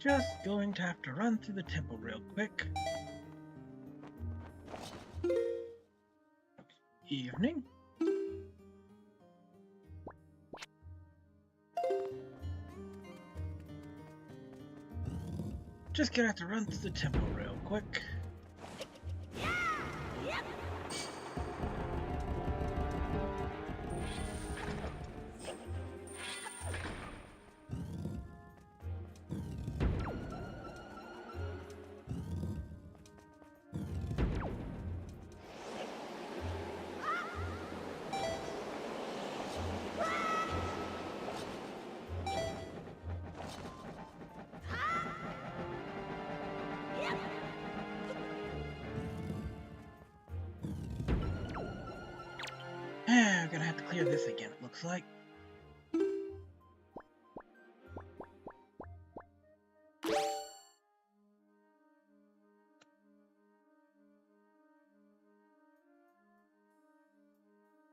Just going to have to run through the temple real quick. Evening. Just gonna have to run through the temple real quick. I'm gonna have to clear this again, it looks like.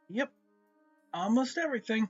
Yep, almost everything.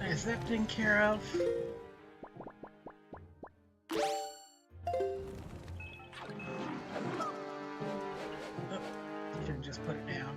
Is that taken care of? Oh, should have just put it down.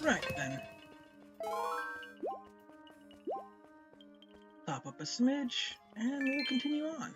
Right then. Top up a smidge, and we'll continue on.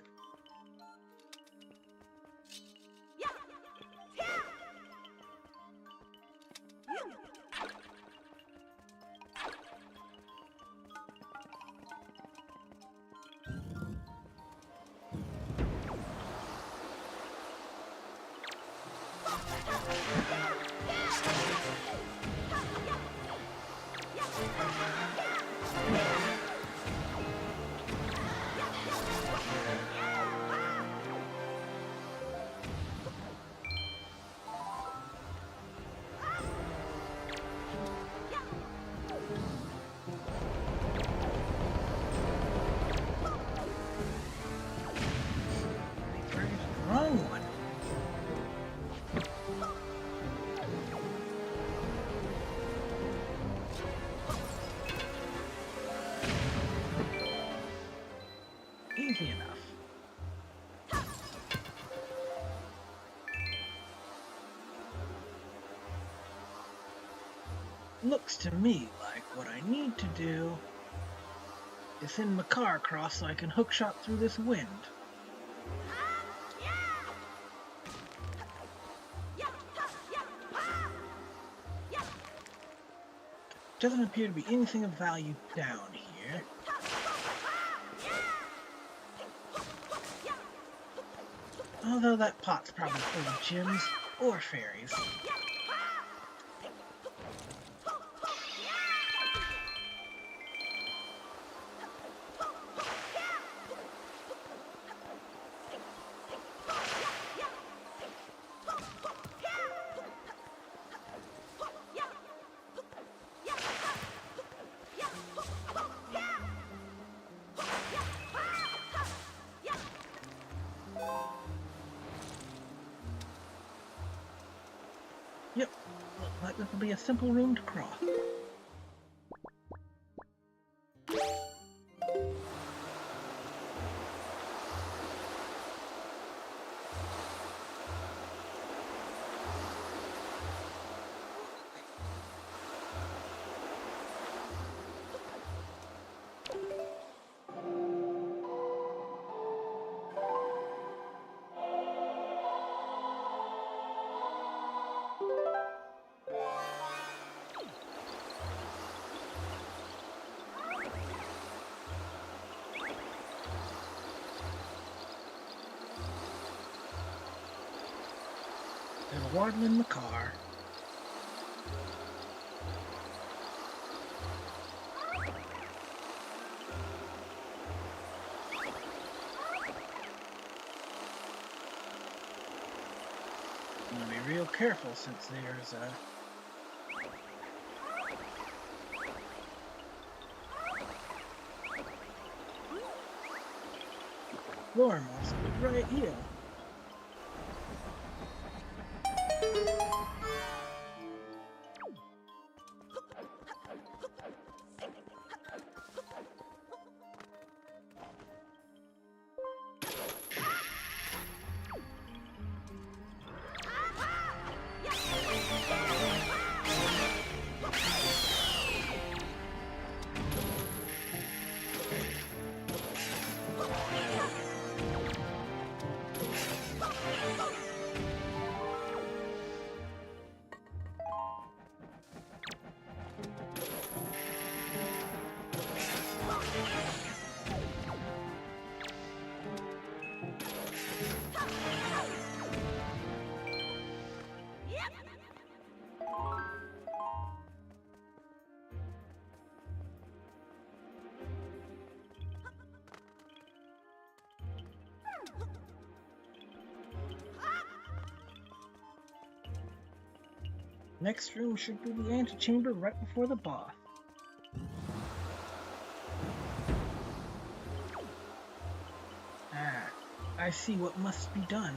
Wrong one. Easy enough. Looks to me like what I need to do is send my car across so I can hookshot through this wind. Doesn't appear to be anything of value down here. Although that pot's probably full of gems or fairies. Yep, looks like this will be a simple room to cross. waddling the car. I'm gonna be real careful since there's a floor moss right here. Next room should be the antechamber right before the boss. Ah, I see what must be done.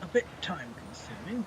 A bit time consuming.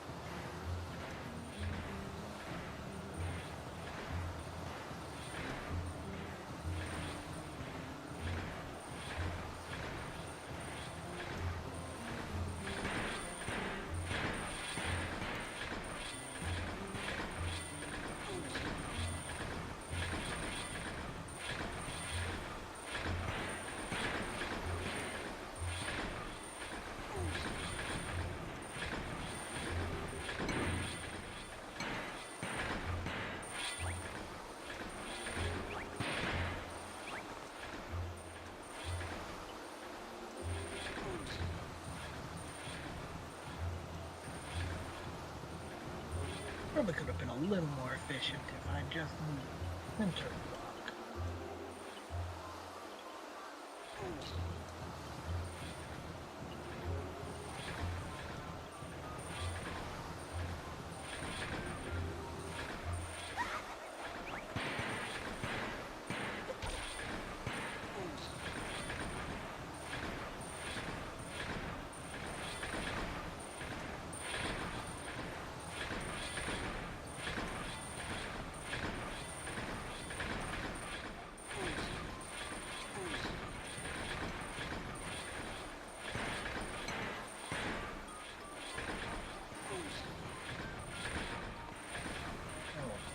Probably could have been a little more efficient if I just center block.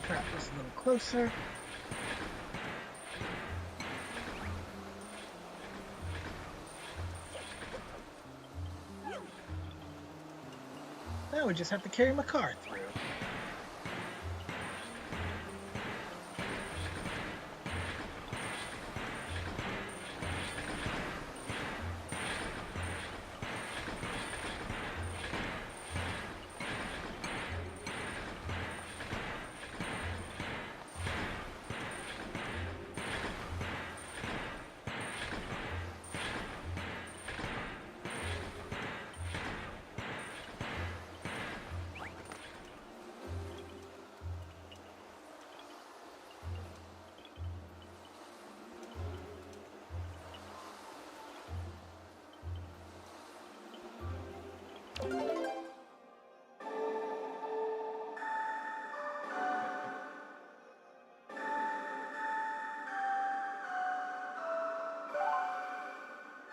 Trap this a little closer. Now we just have to carry my car through.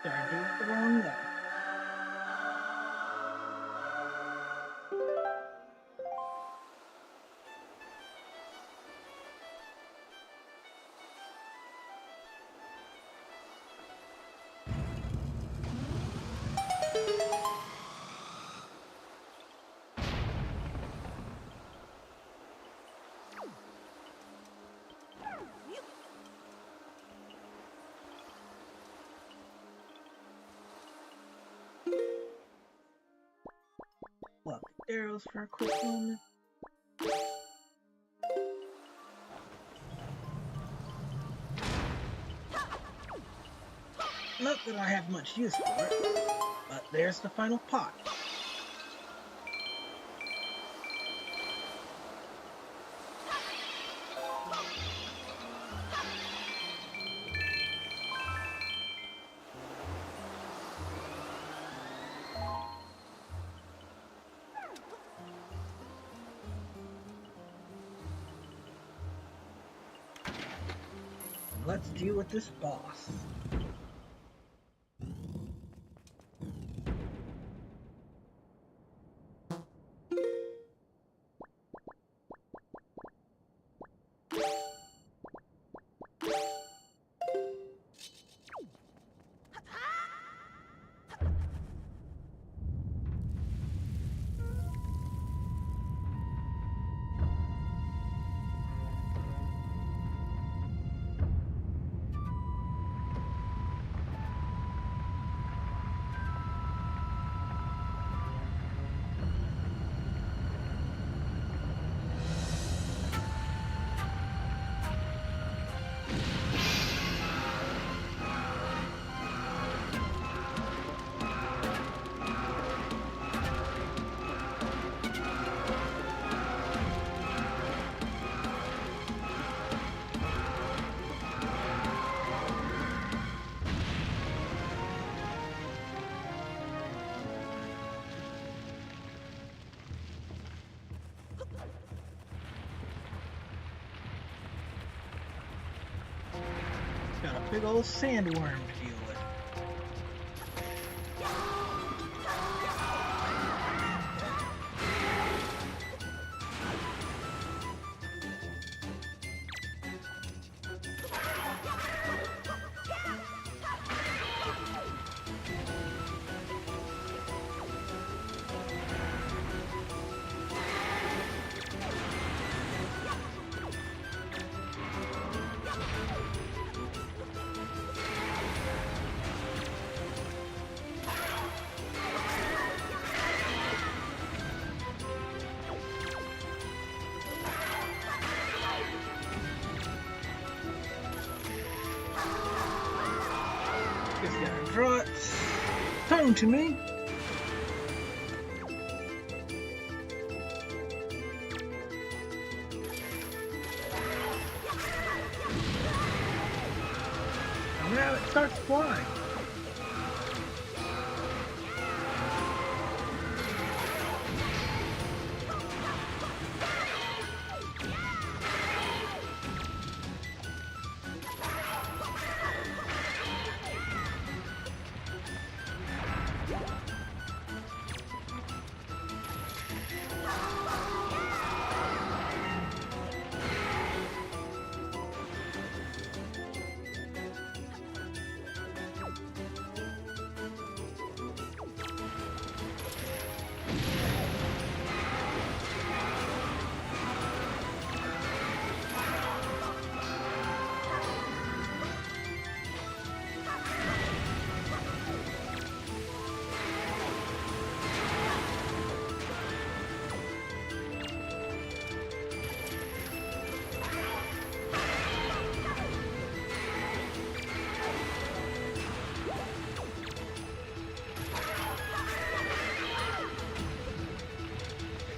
Did I do it the wrong way? arrows for a quick moment. Not that I have much use for it, but there's the final pot. Let's deal with this boss. Got a big old sandworm to deal with. Just gotta draw its tongue to me. And now it starts flying.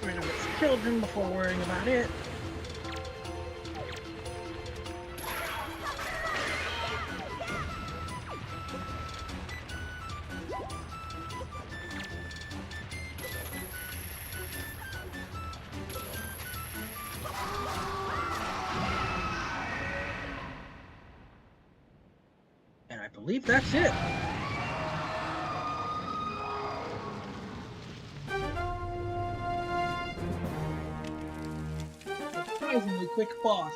Rid of its children before worrying about it. And I believe that's it. Surprisingly quick boss.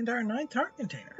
and our 9th heart container.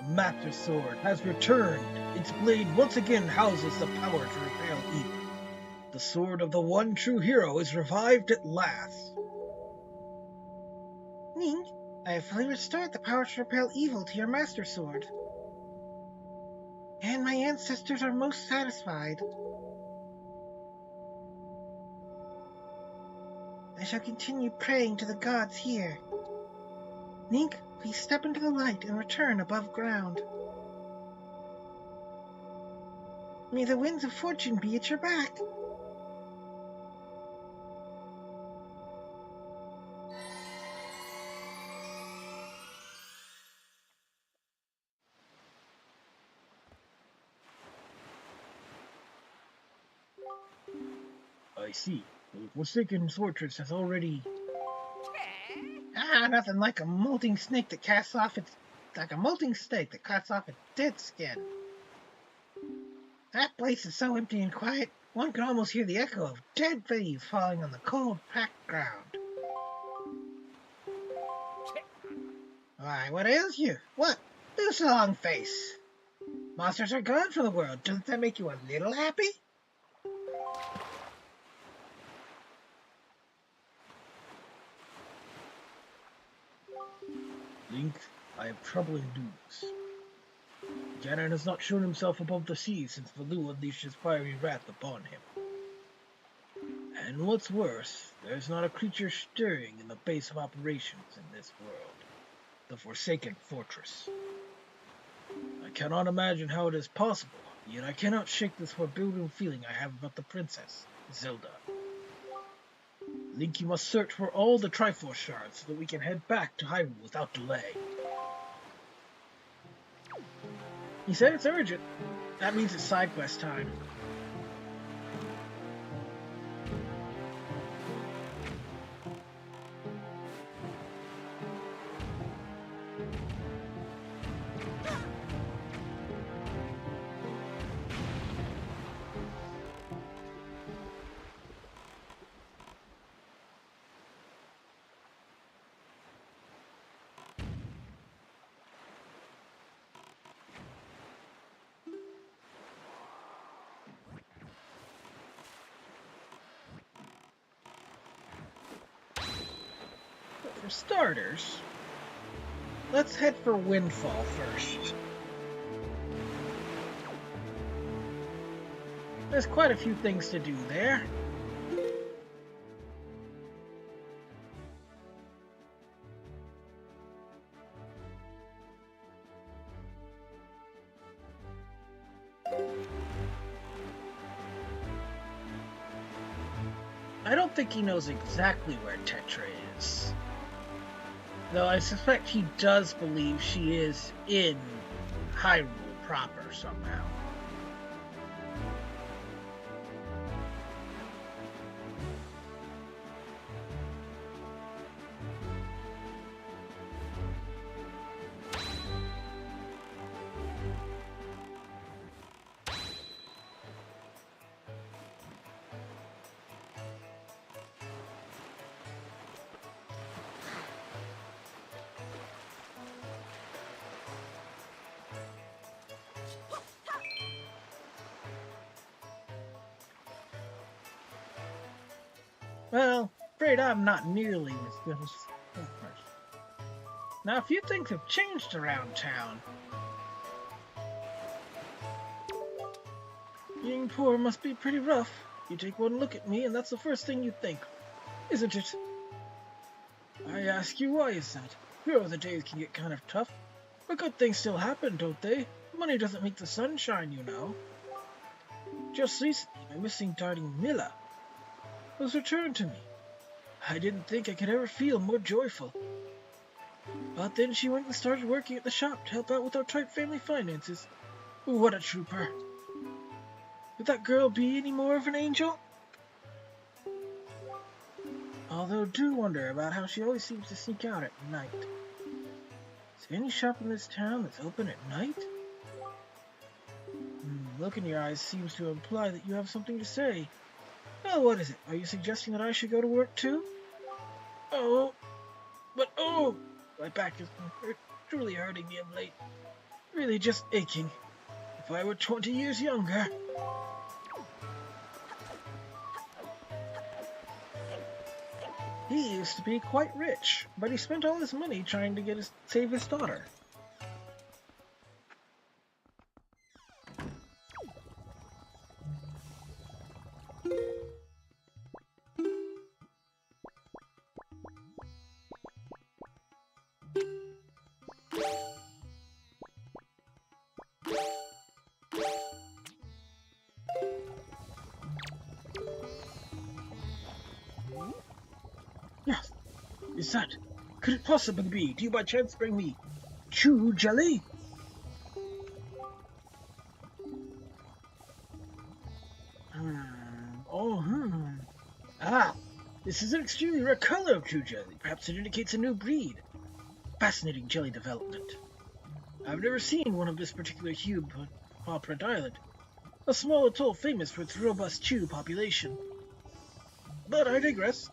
The Master Sword has returned. Its blade once again houses the power to repel evil. The sword of the one true hero is revived at last. Ning, I have fully restored the power to repel evil to your Master Sword. And my ancestors are most satisfied. I shall continue praying to the gods here. Ning, please step into the light and return above ground. May the winds of fortune be at your back. I see. The Forsaken Fortress has already... nothing like a molting snake that casts off its... like a molting snake that cuts off its dead skin. That place is so empty and quiet, one can almost hear the echo of dead leaves falling on the cold, packed ground. Why, what ails you? What? Do so long face. Monsters are gone from the world. Doesn't that make you a little happy? Link, I have troubling news. Ganon has not shown himself above the sea since Valoo unleashed his fiery wrath upon him. And what's worse, there's not a creature stirring in the base of operations in this world, the Forsaken Fortress. I cannot imagine how it is possible, yet I cannot shake this foreboding feeling I have about the princess, Zelda. Link, you must search for all the Triforce shards so that we can head back to Hyrule without delay. He said it's urgent. That means it's side quest time. For starters, let's head for Windfall first. There's quite a few things to do there. I don't think he knows exactly where Tetra is. Though I suspect he does believe she is in Hyrule proper somehow. Well, afraid I'm not nearly as good as that person. Now, a few things have changed around town. Being poor must be pretty rough. You take one look at me, and that's the first thing you think, isn't it? I ask you, why is that? Sure, the days can get kind of tough, but good things still happen, don't they? Money doesn't make the sun shine, you know. Just recently, my missing darling Milla was returned to me. I didn't think I could ever feel more joyful. But then she went and started working at the shop to help out with our tight family finances. What a trooper. Could that girl be any more of an angel? Although I do wonder about how she always seems to sneak out at night. Is there any shop in this town that's open at night? Look in your eyes seems to imply that you have something to say. Oh, what is it? Are you suggesting that I should go to work too? Oh, my back has been truly hurting me of late. Really just aching. If I were 20 years younger. He used to be quite rich, but he spent all his money trying to save his daughter. Yes, is that? Could it possibly be? Do you by chance bring me chew jelly? Ah, this is an extremely rare color of chew jelly. Perhaps it indicates a new breed. Fascinating jelly development. I've never seen one of this particular hue on Paw Print Island, a small atoll famous for its robust chew population. But I digress.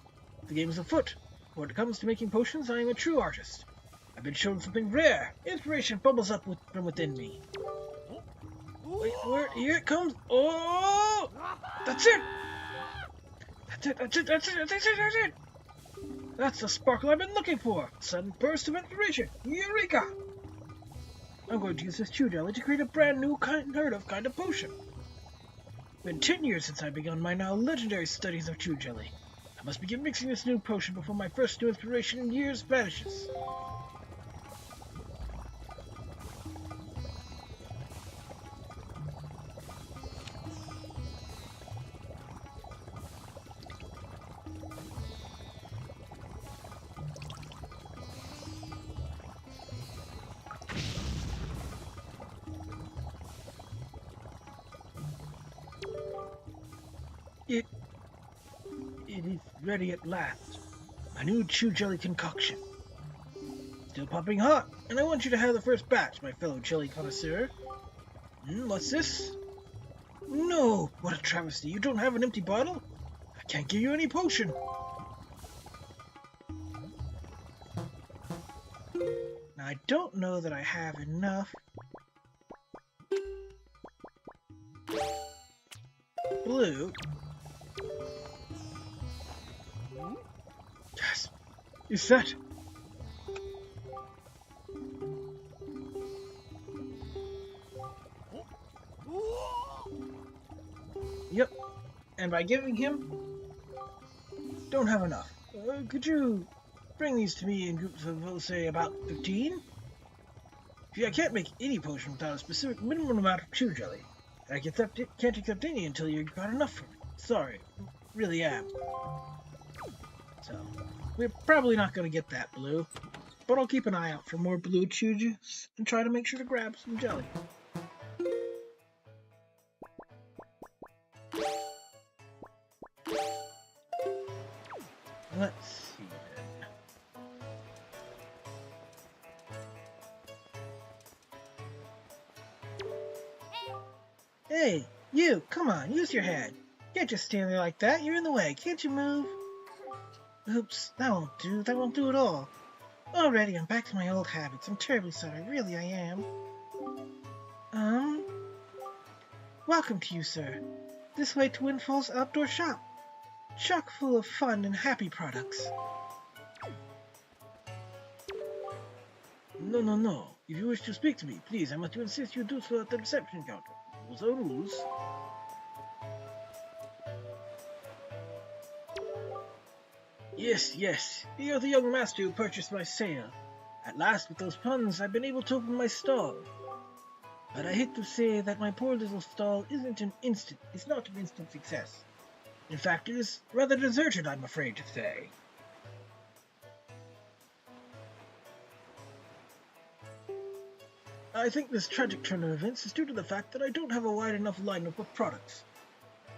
The game is afoot. When it comes to making potions, I am a true artist. I've been shown something rare. Inspiration bubbles up from within me. Wait, here it comes. Oh! That's it! That's it! That's the sparkle I've been looking for! Sudden burst of inspiration! Eureka! I'm going to use this chew jelly to create a brand new, unheard of kind of potion. It's been 10 years since I begun my now legendary studies of chew jelly. I must begin mixing this new potion before my first new inspiration in years vanishes. It is ready at last. My new chew jelly concoction. Still popping hot, and I want you to have the first batch, my fellow jelly connoisseur. What's this? No! What a travesty! You don't have an empty bottle? I can't give you any potion. Now, I don't know that I have enough. Blue. Yes. Is that? Yep. And by giving him, don't have enough. Could you bring these to me in groups of, we'll say, about 15? See, I can't make any potion without a specific minimum amount of chew jelly. I can't accept any until you've got enough for me. Sorry, really am. So, we're probably not going to get that blue, but I'll keep an eye out for more blue chew juice and try to make sure to grab some jelly. Let's see then. Hey, you! Come on, use your head. You can't just stand there like that. You're in the way. Can't you move? Oops, that won't do. That won't do at all. Already, I'm back to my old habits. I'm terribly sorry. Really, I am. Welcome to you, sir. This way to Windfall's outdoor shop. chock full of fun and happy products. No, no, no. If you wish to speak to me, please, I must insist you do so at the reception counter. Rules are rules. Yes, yes. You're the young master who purchased my sale. At last, with those funds, I've been able to open my stall. But I hate to say that my poor little stall it's not an instant success. In fact, it is rather deserted, I'm afraid to say. I think this tragic turn of events is due to the fact that I don't have a wide enough lineup of products.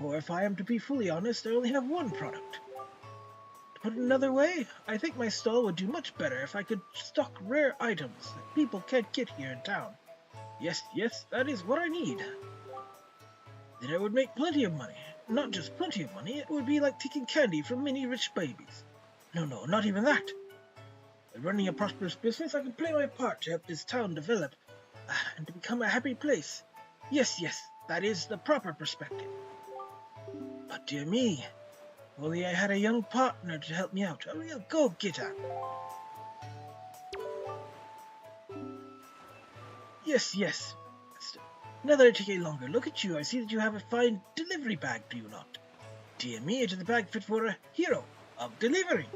Or if I am to be fully honest, I only have one product. To put it another way, I think my stall would do much better if I could stock rare items that people can't get here in town. Yes, yes, that is what I need. Then I would make plenty of money. Not just plenty of money, it would be like taking candy from many rich babies. No, no, not even that. By running a prosperous business, I can play my part to help this town develop and to become a happy place. Yes, yes, that is the proper perspective. But dear me, if only I had a young partner to help me out, a real go-getter. Yes, yes. Now that I take a longer look at you, I see that you have a fine delivery bag, do you not? Dear me, it is a bag fit for a hero of delivery.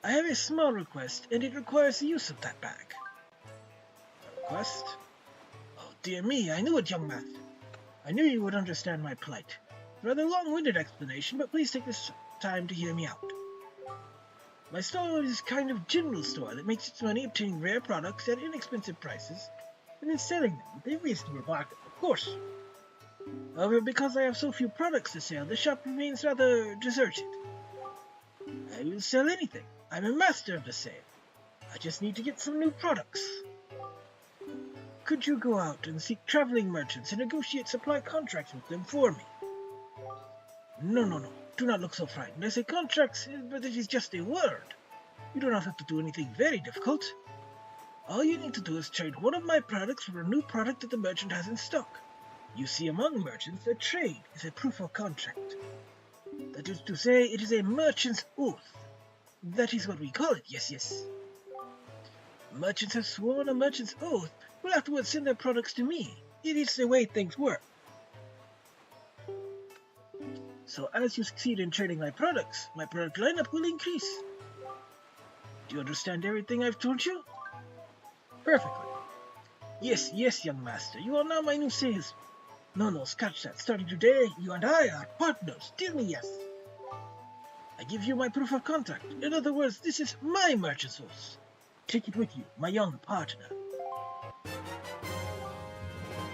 I have a small request, and it requires the use of that bag. A request? Oh, dear me, I knew it, young master. I knew you would understand my plight. Rather long-winded explanation, but please take this time to hear me out. My store is a kind of general store that makes its money obtaining rare products at inexpensive prices, and then selling them with a reasonable market, of course. However, because I have so few products to sell, the shop remains rather deserted. I will sell anything. I'm a master of the sale. I just need to get some new products. Could you go out and seek traveling merchants and negotiate supply contracts with them for me? No, no, no. Do not look so frightened. I say contracts, but it is just a word. You do not have to do anything very difficult. All you need to do is trade one of my products for a new product that the merchant has in stock. You see, among merchants, a trade is a proof of contract. That is to say, it is a merchant's oath. That is what we call it, yes, yes. Merchants have sworn a merchant's oath will afterwards send their products to me. It is the way things work. So as you succeed in trading my product lineup will increase. Do you understand everything I've told you? Perfectly. Yes, yes, young master, you are now my new salesman. No, no, scratch that. Starting today, you and I are partners. Tell me yes. I give you my proof of contract. In other words, this is my merchant's oath. Take it with you, my young partner.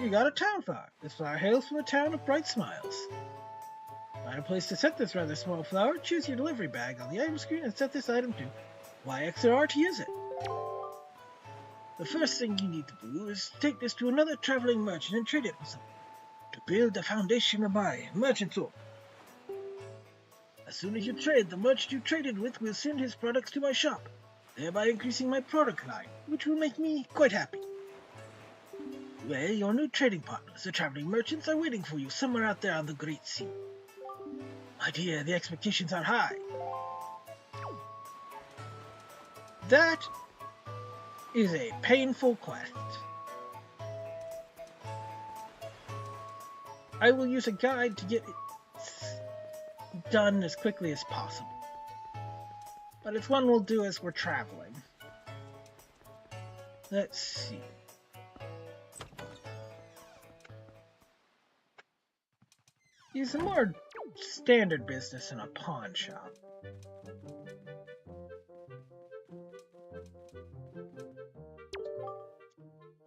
You got a town flower. This flower hails from the town of Bright Smiles. Find a place to set this rather small flower, choose your delivery bag on the item screen and set this item to YXR to use it. The first thing you need to do is take this to another traveling merchant and trade it with someone to build the foundation of my merchant's oath. As soon as you trade, the merchant you traded with will send his products to my shop, thereby increasing my product line, which will make me quite happy. Well, your new trading partners, the traveling merchants, are waiting for you somewhere out there on the Great Sea. My dear, the expectations are high. That is a painful quest. I will use a guide to get it done as quickly as possible. But it's one we'll do as we're traveling. Let's see. It's a more standard business in a pawn shop.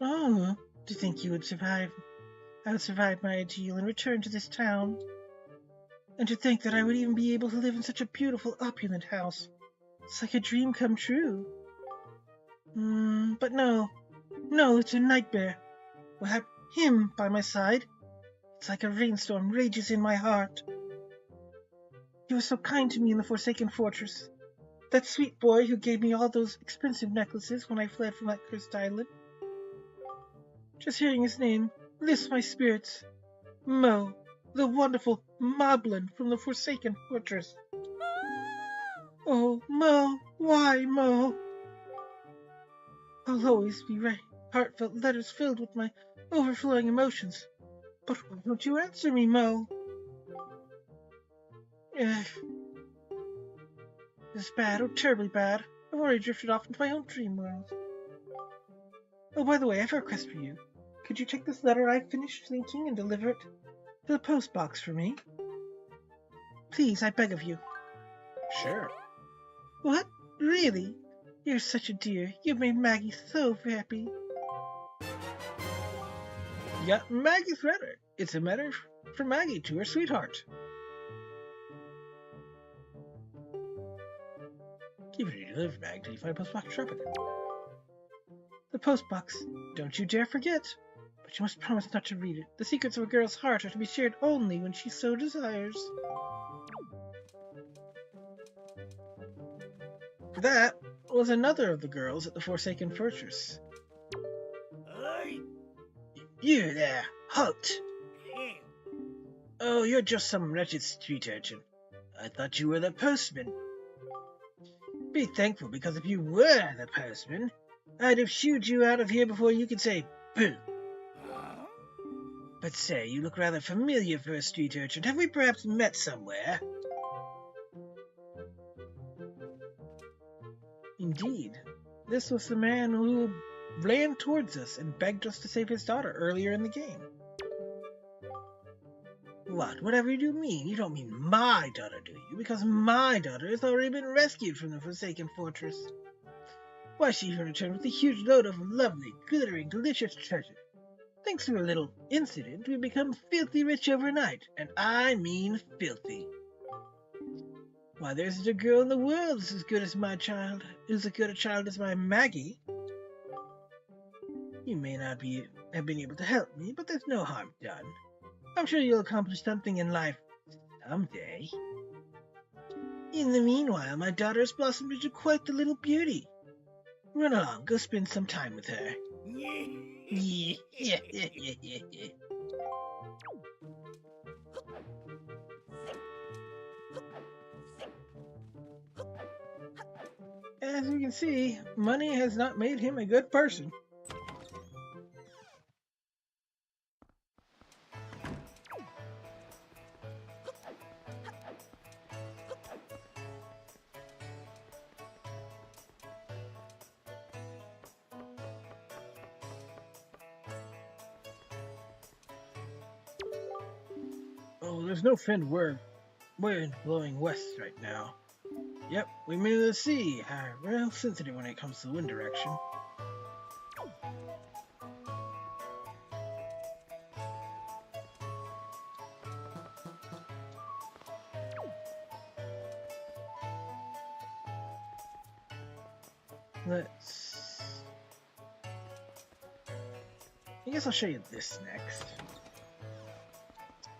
Oh, to think you would survive. I would survive my ordeal and return to this town. And to think that I would even be able to live in such a beautiful, opulent house. It's like a dream come true. But no. No, it's a nightmare. Without him by my side, it's like a rainstorm rages in my heart. He was so kind to me in the Forsaken Fortress. That sweet boy who gave me all those expensive necklaces when I fled from that cursed island. Just hearing his name lifts my spirits. Mo. the wonderful Moblin from the Forsaken Fortress. Oh, Mo, why, Mo? I'll always be writing heartfelt letters filled with my overflowing emotions. But why don't you answer me, Mo? It's bad, oh terribly bad. I've already drifted off into my own dream world. Oh, by the way, I have a request for you. Could you take this letter I've finished thinking and deliver it to the post box for me? Please, I beg of you. Sure. What? Really? You're such a dear. You've made Maggie so happy. You got Maggie's letter. It's a letter from Maggie to her sweetheart. Keep it delivered, Mag, till you find a postbox trap in it. The postbox. Don't you dare forget. But you must promise not to read it. The secrets of a girl's heart are to be shared only when she so desires. That was another of the girls at the Forsaken Fortress. You there, halt! Oh, you're just some wretched street urchin. I thought you were the postman. Be thankful, because if you were the postman, I'd have shooed you out of here before you could say boo. But say, you look rather familiar for a street urchin. Have we perhaps met somewhere? Indeed. This was the man who ran towards us and begged us to save his daughter earlier in the game. What? Whatever do you mean? You don't mean my daughter, do you? Because my daughter has already been rescued from the Forsaken Fortress. Why, she even returned with a huge load of lovely, glittering, delicious treasure. Thanks to a little incident, we become filthy rich overnight, and I mean filthy. Why, there isn't a girl in the world that's as good as my child, as good a child as my Maggie. You may not have been able to help me, but there's no harm done. I'm sure you'll accomplish something in life someday. In the meanwhile, my daughter has blossomed into quite the little beauty. Run along, go spend some time with her. As you can see, money has not made him a good person. Oh, there's no wind blowing west right now. Yep, we made the sea are real sensitive when it comes to wind direction. I guess I'll show you this next.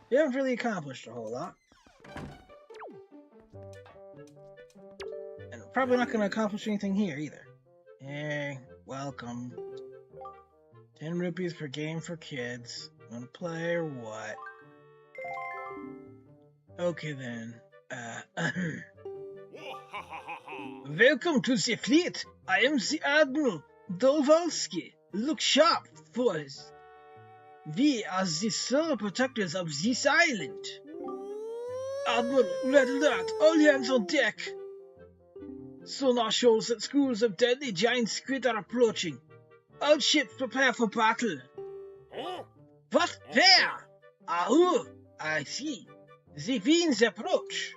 We haven't really accomplished a whole lot. And probably not going to accomplish anything here either. Hey, welcome. 10 rupees per game for kids. Wanna play or what? Okay then. Welcome to the fleet. I am the Admiral Dolvalski. Look sharp, boys. We are the sole protectors of this island. Admiral, red alert, all hands on deck. Sonar shows that schools of deadly giant squid are approaching. All ships prepare for battle. What? Where? Oh, I see. The fiends approach.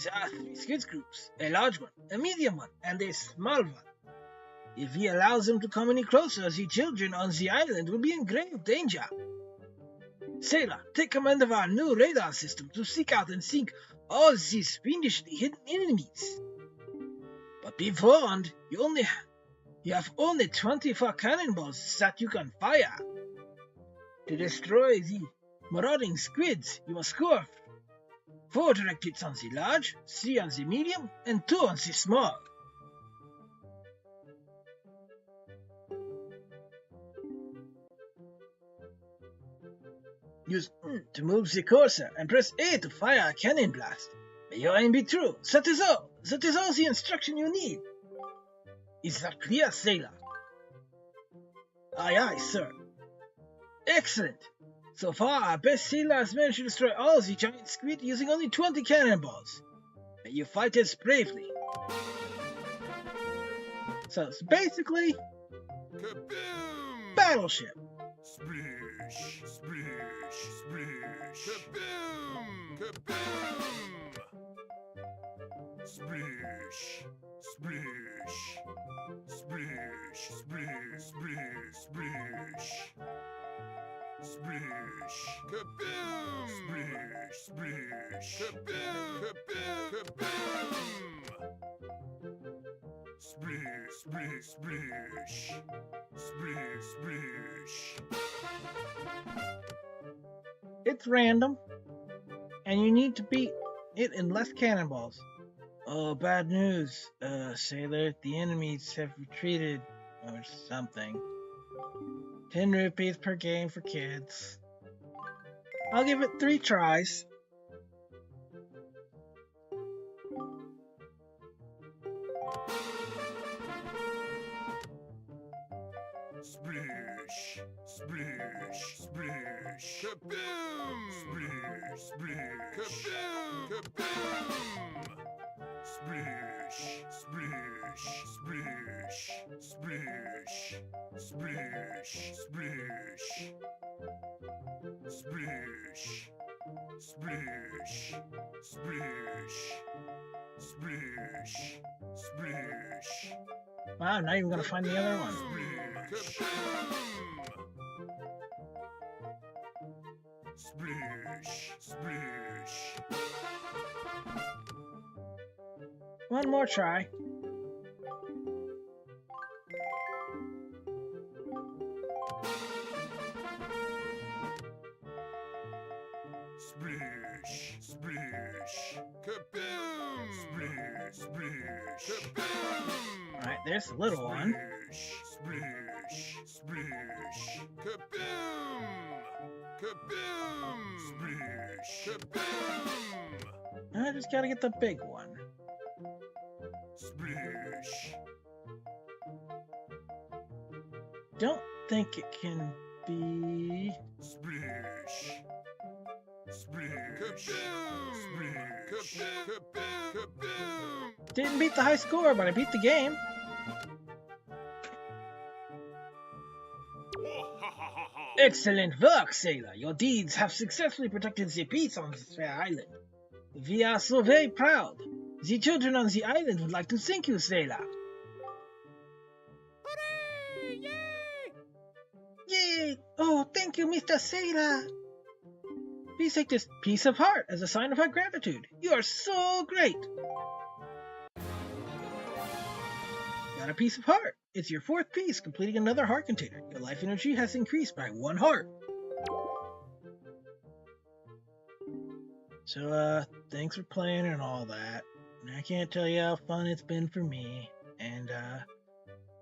There are 3 squid groups, a large one, a medium one, and a small one. If we allow them to come any closer, the children on the island will be in grave danger. Sailor, take command of our new radar system to seek out and sink all these fiendishly hidden enemies. But be warned, you have only 24 cannonballs that you can fire. To destroy the marauding squids, you must score 4 direct hits on the large, 3 on the medium, and 2 on the small. Use to move the cursor and press A to fire a cannon blast. May your aim be true. That is all. That is all the instruction you need. Is that clear, sailor? Aye, aye, sir. Excellent. So far, our best sailor has managed to destroy all the giant squid using only 20 cannonballs. May you fight as bravely. So it's basically Kaboom! Battleship. Splish, splish, splish. Kaboom! Kaboom! Splish, splish, splish, splish, splish, splish. Splish, kaboom! Splish, splish, kaboom! Kaboom! Kaboom! Splish, splish, splish. Splish, splish. It's random, and you need to beat it in less cannonballs. Oh, bad news, sailor. The enemies have retreated, or something. 10 rupees per game for kids. I'll give it 3 tries. Splish, splish, splish. Kaboom! Splish, splish. Kaboom! Kaboom! Splish, splish, splish, splish, splish, splish. Splish, splish, splish, splish, splish. Wow, I'm not even gonna find the other one. Splish, splish. One more try. Splish, splish. Kaboom! Splish, splish. Kaboom! Alright, there's the little one. Splish, splish. Kaboom! Kaboom! Splish, kaboom! I just gotta get the big one. Splish. Don't think it can be... Splish. Splish. Kaboom! Splish. Kaboom! Kaboom! Didn't beat the high score, but I beat the game. Excellent work, sailor. Your deeds have successfully protected the peace on this fair island. We are so very proud. The children on the island would like to thank you, sailor. Hooray! Yay! Yay! Oh, thank you, Mr. Sailor. Please take this piece of heart as a sign of our gratitude. You are so great. Got a piece of heart. It's your 4th piece, completing another heart container. Your life energy has increased by 1 heart. So, thanks for playing and all that. I can't tell you how fun it's been for me. And,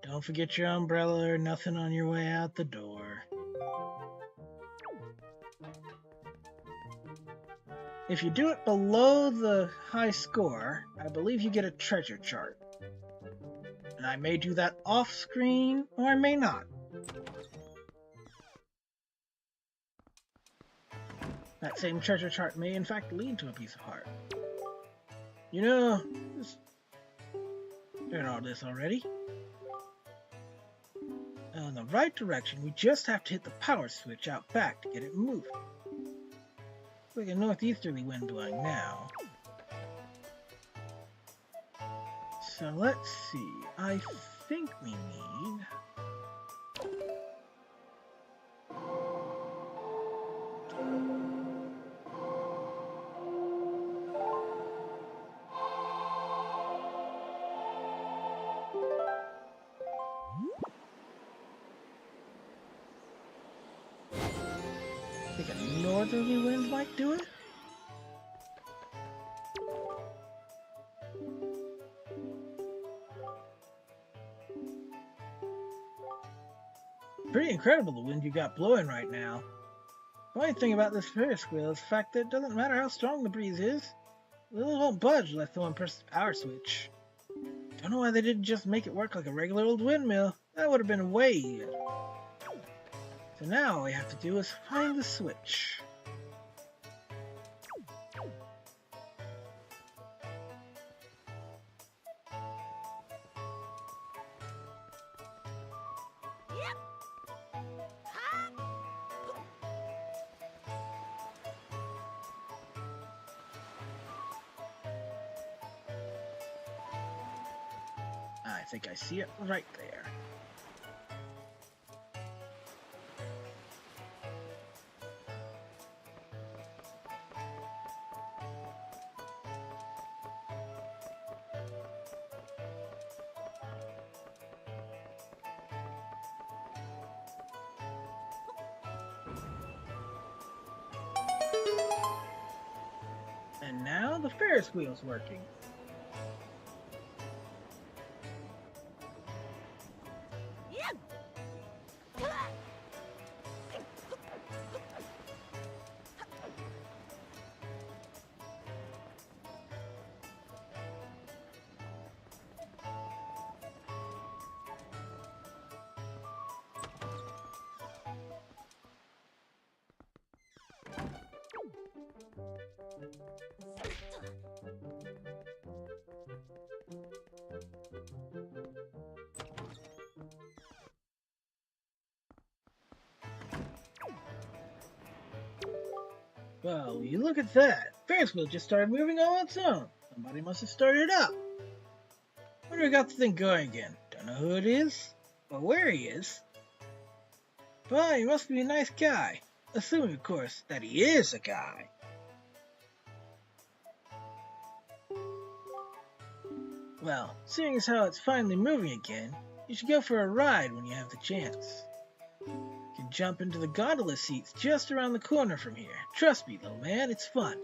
don't forget your umbrella or nothing on your way out the door. If you do it below the high score, I believe you get a treasure chart. And I may do that off screen, or I may not. That same treasure chart may in fact lead to a piece of heart. You know, doing all this already. In the right direction, we just have to hit the power switch out back to get it moving. Like a northeasterly wind blowing now. So let's see, I think we need... I think a northerly wind might do it? Pretty incredible the wind you got blowing right now. Funny thing about this Ferris wheel is the fact that it doesn't matter how strong the breeze is, the wheel won't budge unless someone presses the power switch. Don't know why they didn't just make it work like a regular old windmill. That would have been way easier. So now all we have to do is find the switch. I think I see it right there. And now the Ferris wheel's working. Well, you look at that. Ferris wheel just started moving on its own. Somebody must have started it up. Wonder who got the thing going again. Don't know who it is, or where he is. But he must be a nice guy. Assuming, of course, that he is a guy. Well, seeing as how it's finally moving again, you should go for a ride when you have the chance. You can jump into the gondola seats just around the corner from here. Trust me, little man, it's fun.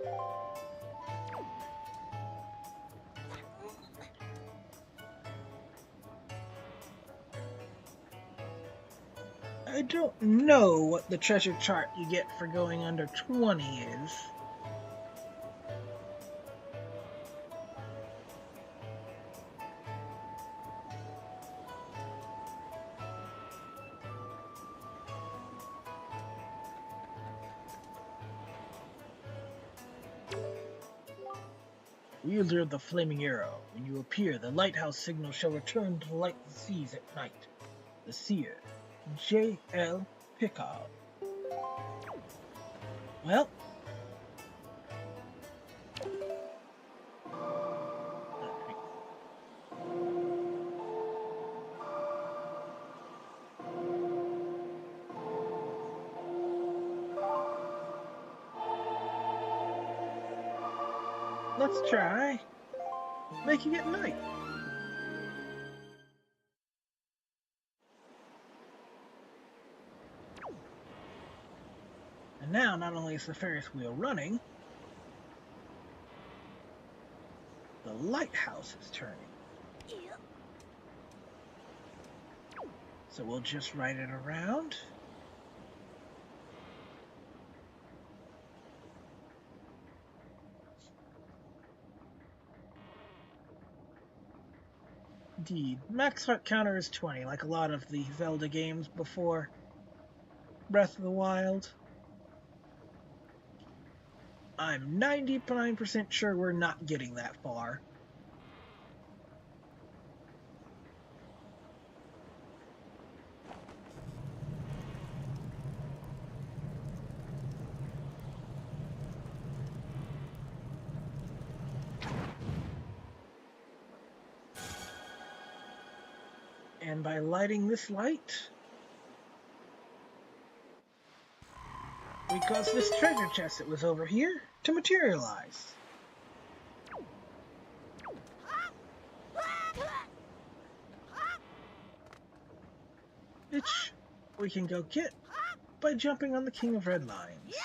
I don't know what the treasure chart you get for going under 20 is. Wielder of the Flaming Arrow. When you appear, the lighthouse signal shall return to light the seas at night. The Seer, J.L. Pickard. Well, let's try making it night. And now, not only is the Ferris wheel running, the lighthouse is turning. So we'll just ride it around. Indeed, max heart counter is 20, like a lot of the Zelda games before Breath of the Wild. I'm 99% sure we're not getting that far. And by lighting this light, we cause this treasure chest that was over here to materialize. Which we can go get by jumping on the King of Red Lions.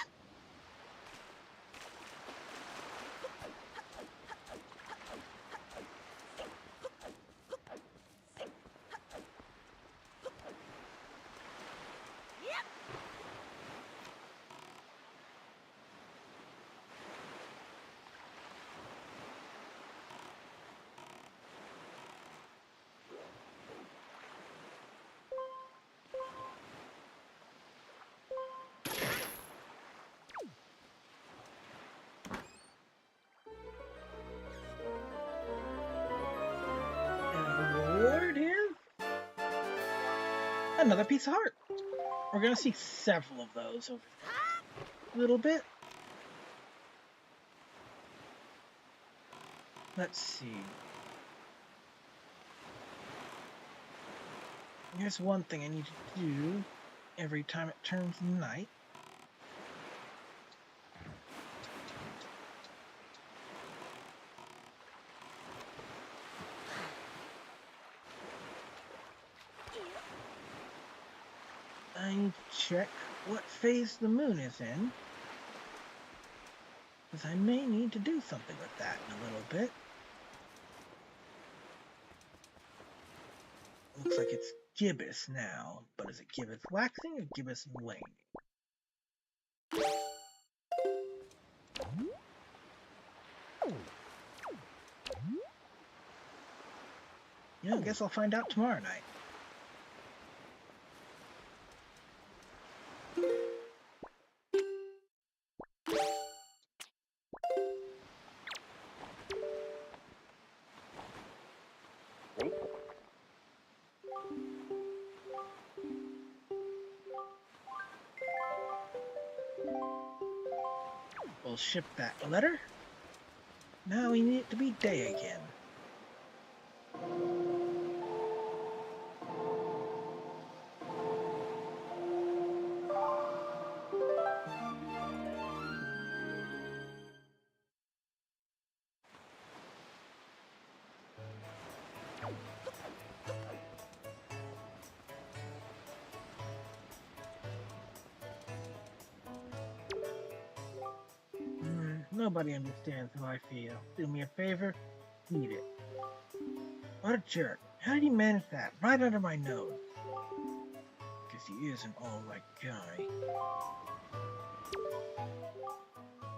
Another piece of heart. We're gonna see several of those over a little bit. Let's see. Here's one thing I need to do every time it turns night. I need to check what phase the moon is in, because I may need to do something with that in a little bit. Looks like it's gibbous now, but is it gibbous waxing or gibbous waning? Yeah, I guess I'll find out tomorrow night. We'll ship that letter. Now we need it to be day again. Nobody understands how I feel. Do me a favor, eat it. What a jerk. How did he manage that right under my nose? Guess he is an alright guy.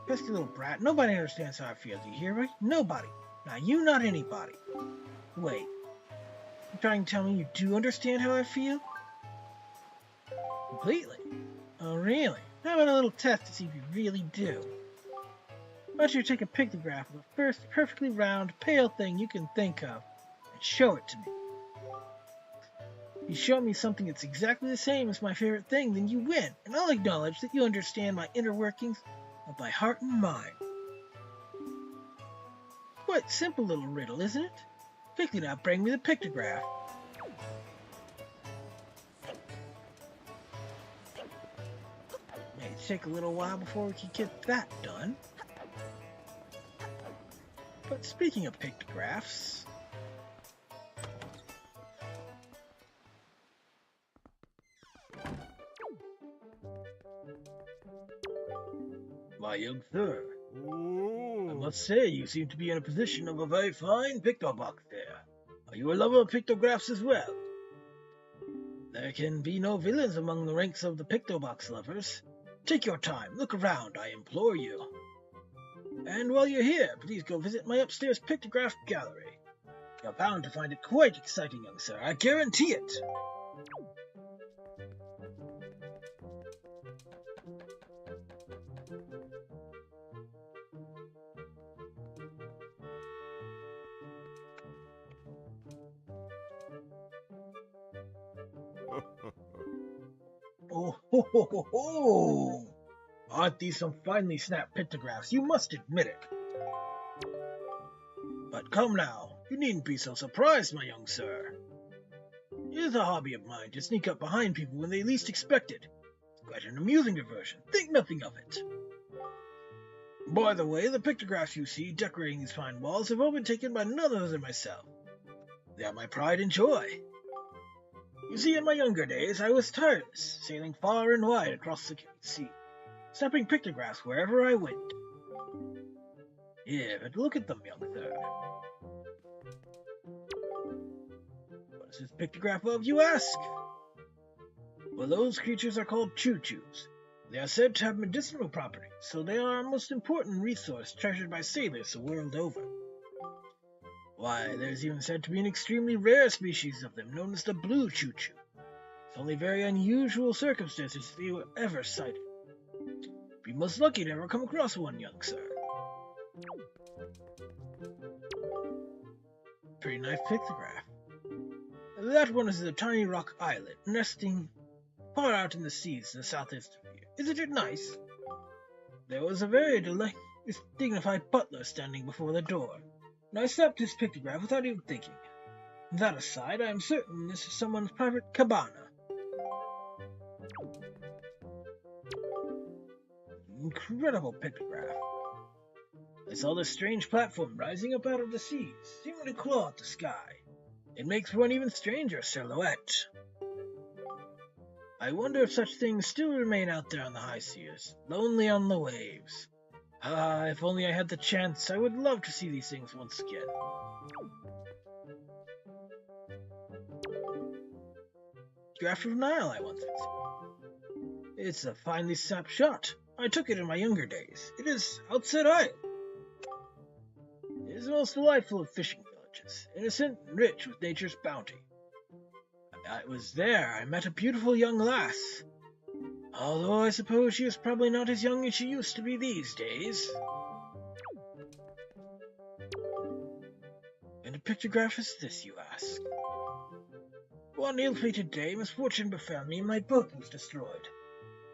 Pesky little brat. Nobody understands how I feel. Do you hear me? Nobody. Not you, not anybody. Wait. You trying to tell me you do understand how I feel? Completely. Oh, really? How about a little test to see if you really do? Why don't you take a pictograph of the first perfectly round, pale thing you can think of, and show it to me. If you show me something that's exactly the same as my favorite thing, then you win, and I'll acknowledge that you understand my inner workings of my heart and mind. Quite simple little riddle, isn't it? Quickly now, bring me the pictograph. May take a little while before we can get that done. But speaking of pictographs, my young sir, I must say you seem to be in a position of a very fine pictobox there. Are you a lover of pictographs as well? There can be no villains among the ranks of the pictobox lovers. Take your time, look around, I implore you. And while you're here, please go visit my upstairs pictograph gallery. You're bound to find it quite exciting, young sir, I guarantee it. Oh, ho, ho, ho, ho! Aren't these some finely snapped pictographs? You must admit it. But come now, you needn't be so surprised, my young sir. It is a hobby of mine to sneak up behind people when they least expect it. It's quite an amusing diversion. Think nothing of it. By the way, the pictographs you see decorating these fine walls have all been taken by none other than myself. They are my pride and joy. You see, in my younger days, I was tireless, sailing far and wide across the sea, snapping pictographs wherever I went. Yeah, but look at them, young sir. What is this pictograph of, you ask? Well, those creatures are called choo-choos. They are said to have medicinal properties, so they are a most important resource treasured by sailors the world over. Why, there's even said to be an extremely rare species of them known as the blue choo-choo. It's only very unusual circumstances that you will ever sight it. Be most lucky to ever come across one, young sir. Pretty nice pictograph. That one is a tiny rock islet, nesting far out in the seas to the southeast of here. Isn't it nice? There was a very dignified butler standing before the door, and I snapped his pictograph without even thinking. That aside, I am certain this is someone's private cabana. Incredible pictograph. I saw this strange platform rising up out of the seas, seeming to claw at the sky. It makes for an even stranger silhouette. I wonder if such things still remain out there on the high seas, lonely on the waves. Ah, if only I had the chance, I would love to see these things once again. Graph of Nile I once visited. It's a finely snapped shot. I took it in my younger days. It is outside Isle. It is the most delightful of fishing villages, innocent and rich with nature's bounty. It was there I met a beautiful young lass, although I suppose she is probably not as young as she used to be these days. And a pictograph is this, you ask? One ill-fated day, misfortune befell me and my boat was destroyed.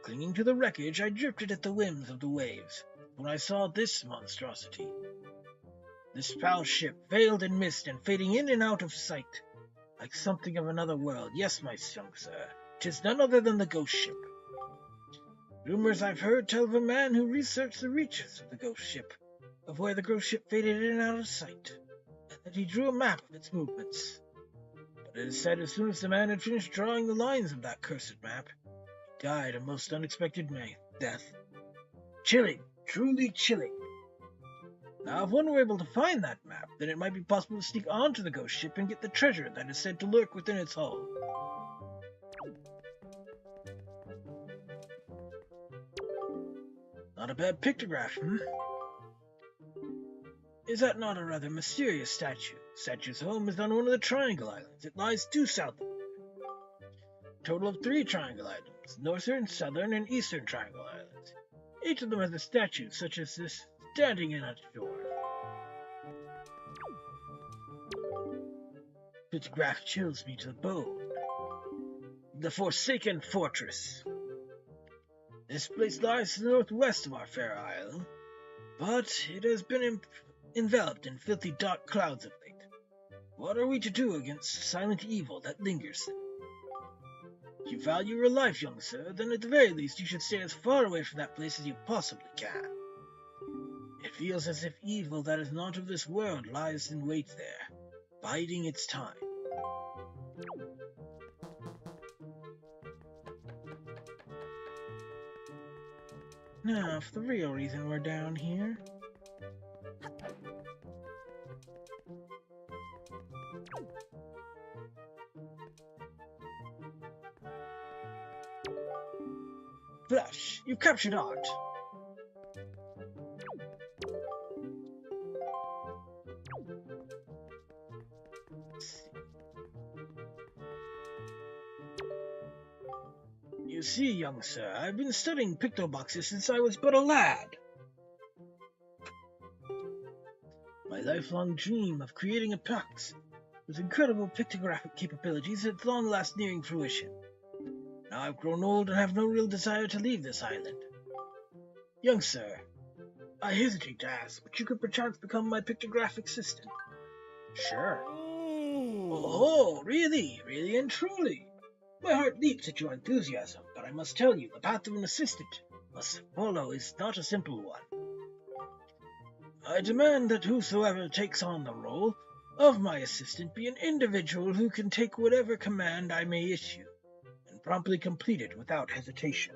Clinging to the wreckage, I drifted at the whims of the waves, when I saw this monstrosity. This foul ship, veiled in mist and fading in and out of sight, like something of another world. Yes, my young sir, 'tis none other than the ghost ship. Rumors I've heard tell of a man who researched the reaches of the ghost ship, of where the ghost ship faded in and out of sight, and that he drew a map of its movements. But it is said as soon as the man had finished drawing the lines of that cursed map, he died a most unexpected death. Chilling, truly chilling. Now, if one were able to find that map, then it might be possible to sneak onto the ghost ship and get the treasure that is said to lurk within its hull. Not a bad pictograph, Is that not a rather mysterious statue? Statue's home is on one of the Triangle Islands. It lies due south of it. A total of 3 Triangle Islands, Northern, Southern, and Eastern Triangle Islands. Each of them has a statue such as this standing in its shore. Pictograph chills me to the bone. The Forsaken Fortress. This place lies to the northwest of our fair isle, but it has been enveloped in filthy dark clouds of late. What are we to do against silent evil that lingers there? If you value your life, young sir, then at the very least you should stay as far away from that place as you possibly can. It feels as if evil that is not of this world lies in wait there, biding its time. Now, for the real reason we're down here. Flash, you've captured art. You see, young sir, I've been studying pictoboxes since I was but a lad. My lifelong dream of creating a box with incredible pictographic capabilities is at long last nearing fruition. Now I've grown old and have no real desire to leave this island. Young sir, I hesitate to ask, but you could perchance become my pictographic assistant. Sure. Oh, really, really and truly. My heart leaps at your enthusiasm, but I must tell you, the path of an assistant must follow is not a simple one. I demand that whosoever takes on the role of my assistant be an individual who can take whatever command I may issue, and promptly complete it without hesitation.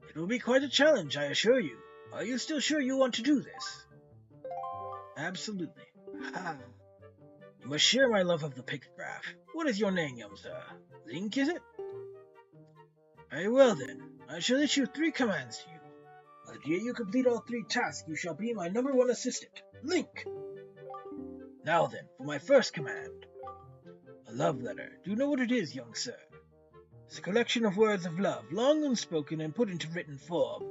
It will be quite a challenge, I assure you. Are you still sure you want to do this? Absolutely. Ha! You must share my love of the pictograph. What is your name, young sir? Link, is it? Very well, then. I shall issue 3 commands to you. The day you complete all 3 tasks, you shall be my #1 assistant, Link. Now then, for my first command. A love letter. Do you know what it is, young sir? It's a collection of words of love, long unspoken and put into written form.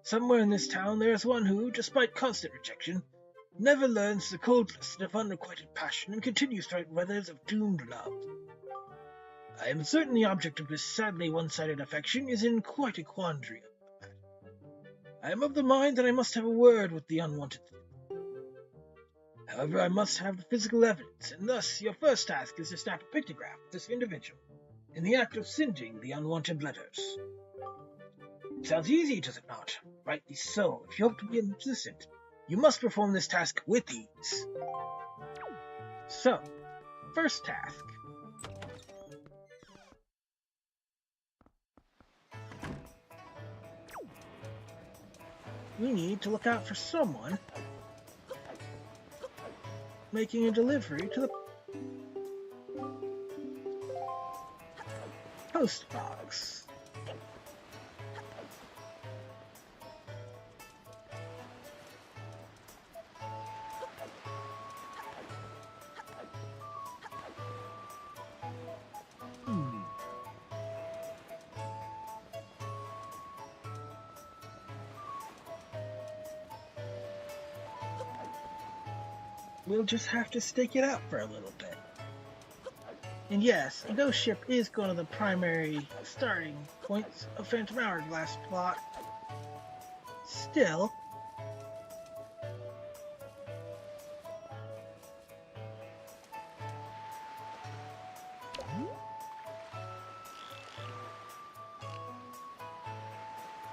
Somewhere in this town there is one who, despite constant rejection, never learns the cold lesson of unrequited passion and continues to write weathers of doomed love. I am certain the object of this sadly one-sided affection is in quite a quandary. I am of the mind that I must have a word with the unwanted. However, I must have the physical evidence, and thus your first task is to snap a pictograph of this individual in the act of singeing the unwanted letters. It sounds easy, does it not? Rightly so. If you hope to be an assistant, you must perform this task with ease. So, first task. We need to look out for someone making a delivery to the post box. We'll just have to stake it out for a little bit. And yes, a ghost ship is one of the primary starting points of Phantom Hourglass plot. Still,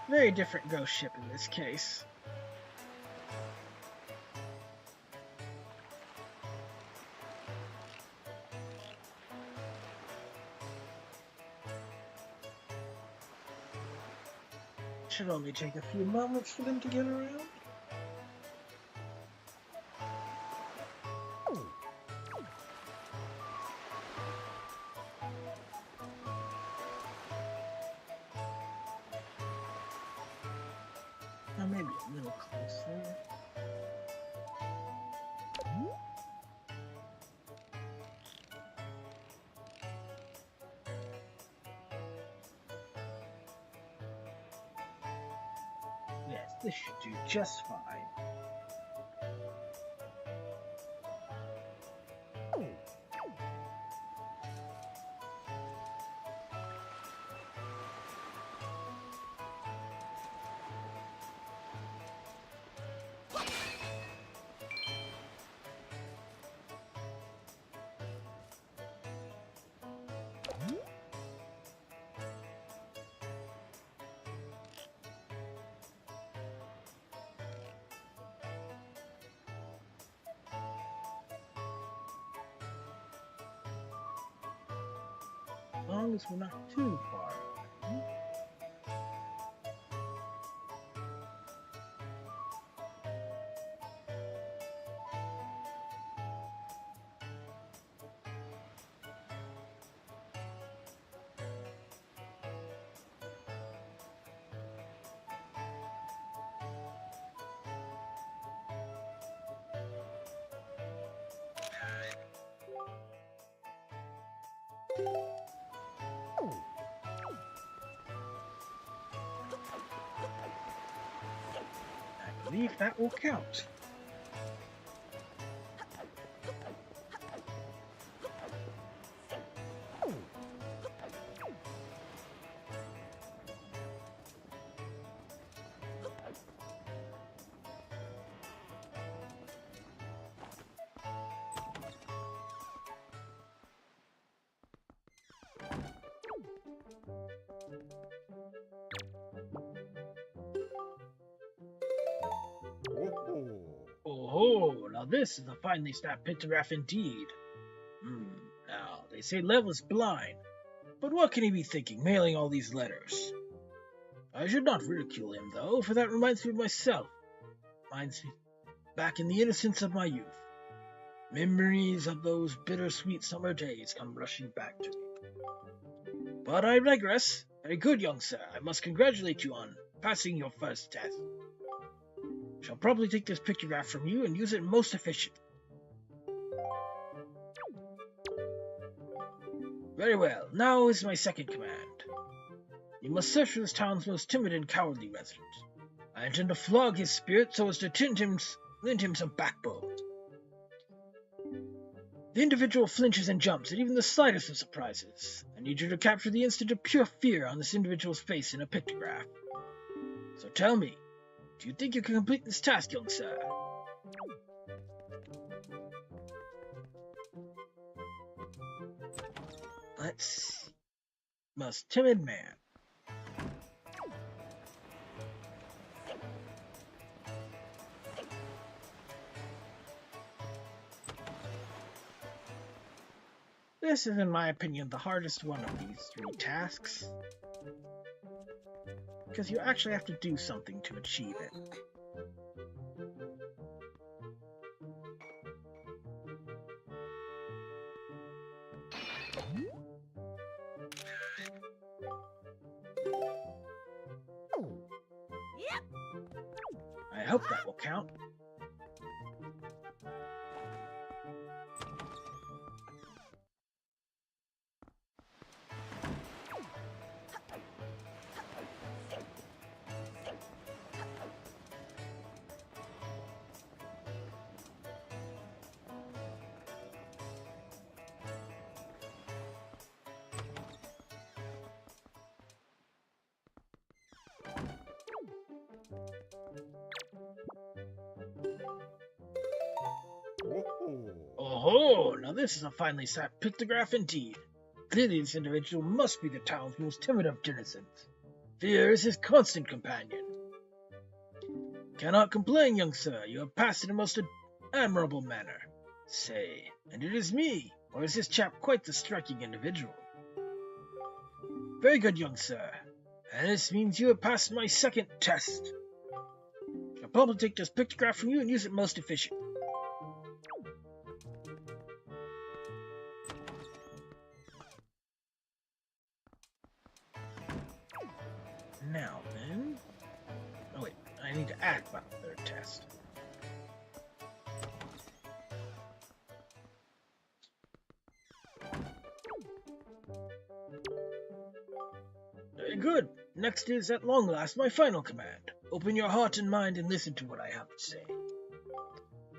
very different ghost ship in this case. Should only take a few moments for them to get around. Now maybe a little closer. Yes, this should do just fine. As long as we're not too far. I believe that will count. Oh, now this is a finely snapped pictograph indeed. Now, they say Lev was blind, but what can he be thinking, mailing all these letters? I should not ridicule him, though, for that reminds me of myself. Reminds me back in the innocence of my youth. Memories of those bittersweet summer days come rushing back to me. But I digress. Very good, young sir. I must congratulate you on passing your first test. Shall probably take this pictograph from you and use it most efficiently. Very well, now is my second command. You must search for this town's most timid and cowardly resident. I intend to flog his spirit so as to Lend him some backbone. The individual flinches and jumps at even the slightest of surprises. I need you to capture the instant of pure fear on this individual's face in a pictograph. So tell me, do you think you can complete this task, young sir? Let's see. Most timid man. This is, in my opinion, the hardest one of these 3 tasks. Because you actually have to do something to achieve it. I hope that will count. Oh, now this is a finely set pictograph indeed. Clearly this individual must be the town's most timid of denizens. Fear is his constant companion. Cannot complain, young sir. You have passed in a most admirable manner. Say, and it is me, or is this chap quite the striking individual? Very good, young sir. And this means you have passed my second test. I'll probably take this pictograph from you and use it most efficiently. Now then... Oh wait, I need to add about the 3rd test. Very good. Next is, at long last, my final command. Open your heart and mind and listen to what I have to say.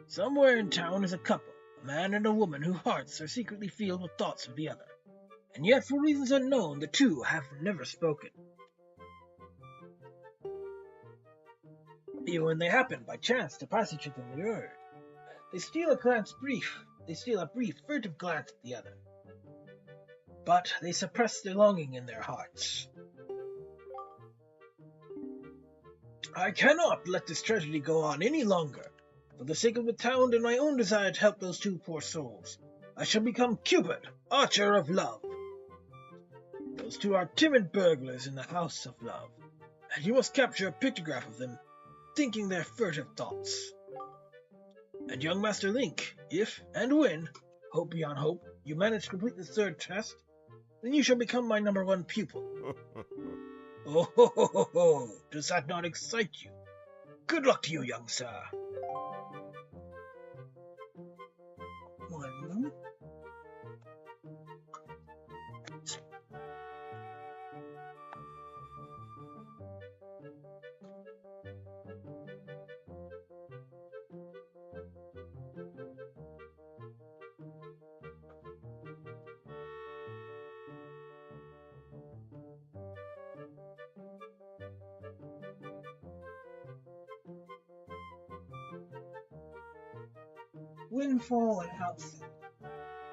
Somewhere in town is a couple, a man and a woman whose hearts are secretly filled with thoughts of the other. And yet, for reasons unknown, the two have never spoken. Even when they happen, by chance, to pass each other in the word, they steal a brief, furtive glance at the other. But they suppress their longing in their hearts. I cannot let this tragedy go on any longer. For the sake of the town and my own desire to help those 2 poor souls, I shall become Cupid, Archer of Love. Those 2 are timid burglars in the House of Love, and you must capture a pictograph of them, thinking their furtive thoughts. And young Master Link, if and when, hope beyond hope, you manage to complete the 3rd test, then you shall become my #1 pupil. Oh ho ho ho ho! Does that not excite you? Good luck to you, young sir. One moment. Windfall and Outset,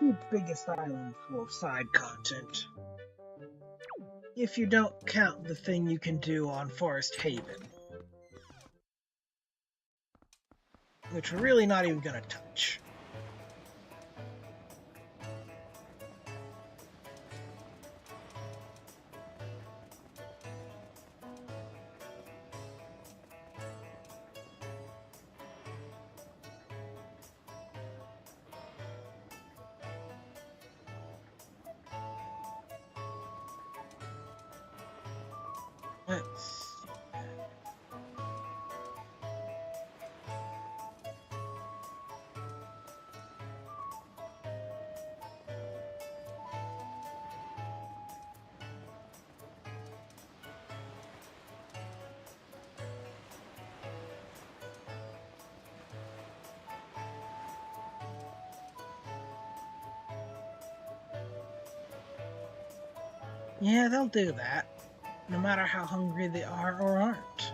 the biggest island full of side content. If you don't count the thing you can do on Forest Haven. Which we're really not even gonna touch. Let's see. Yeah, they'll do that, no matter how hungry they are or aren't.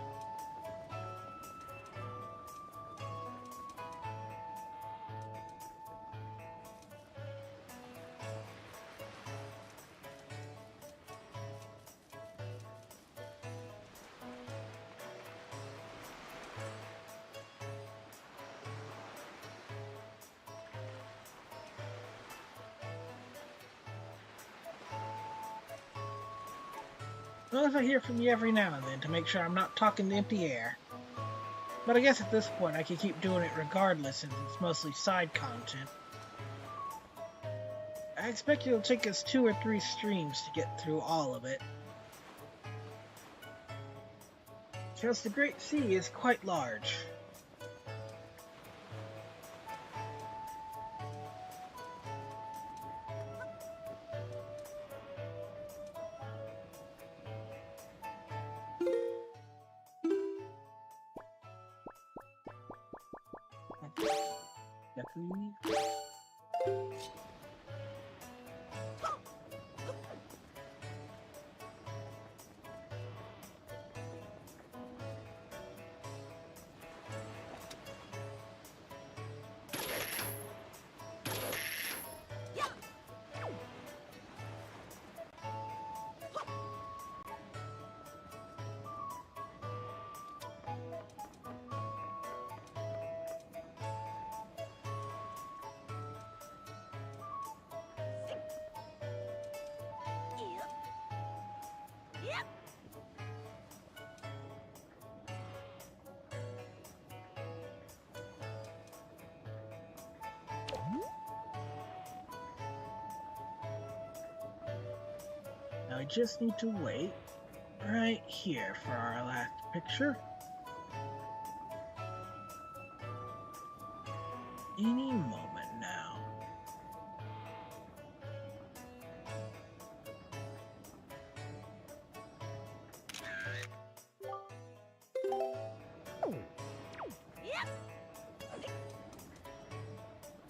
Well, if I hear from you every now and then to make sure I'm not talking to empty air. But I guess at this point I could keep doing it regardless since it's mostly side content. I expect it'll take us 2 or 3 streams to get through all of it. Because the Great Sea is quite large. Definitely. Now I just need to wait right here for our last picture. Any moment now.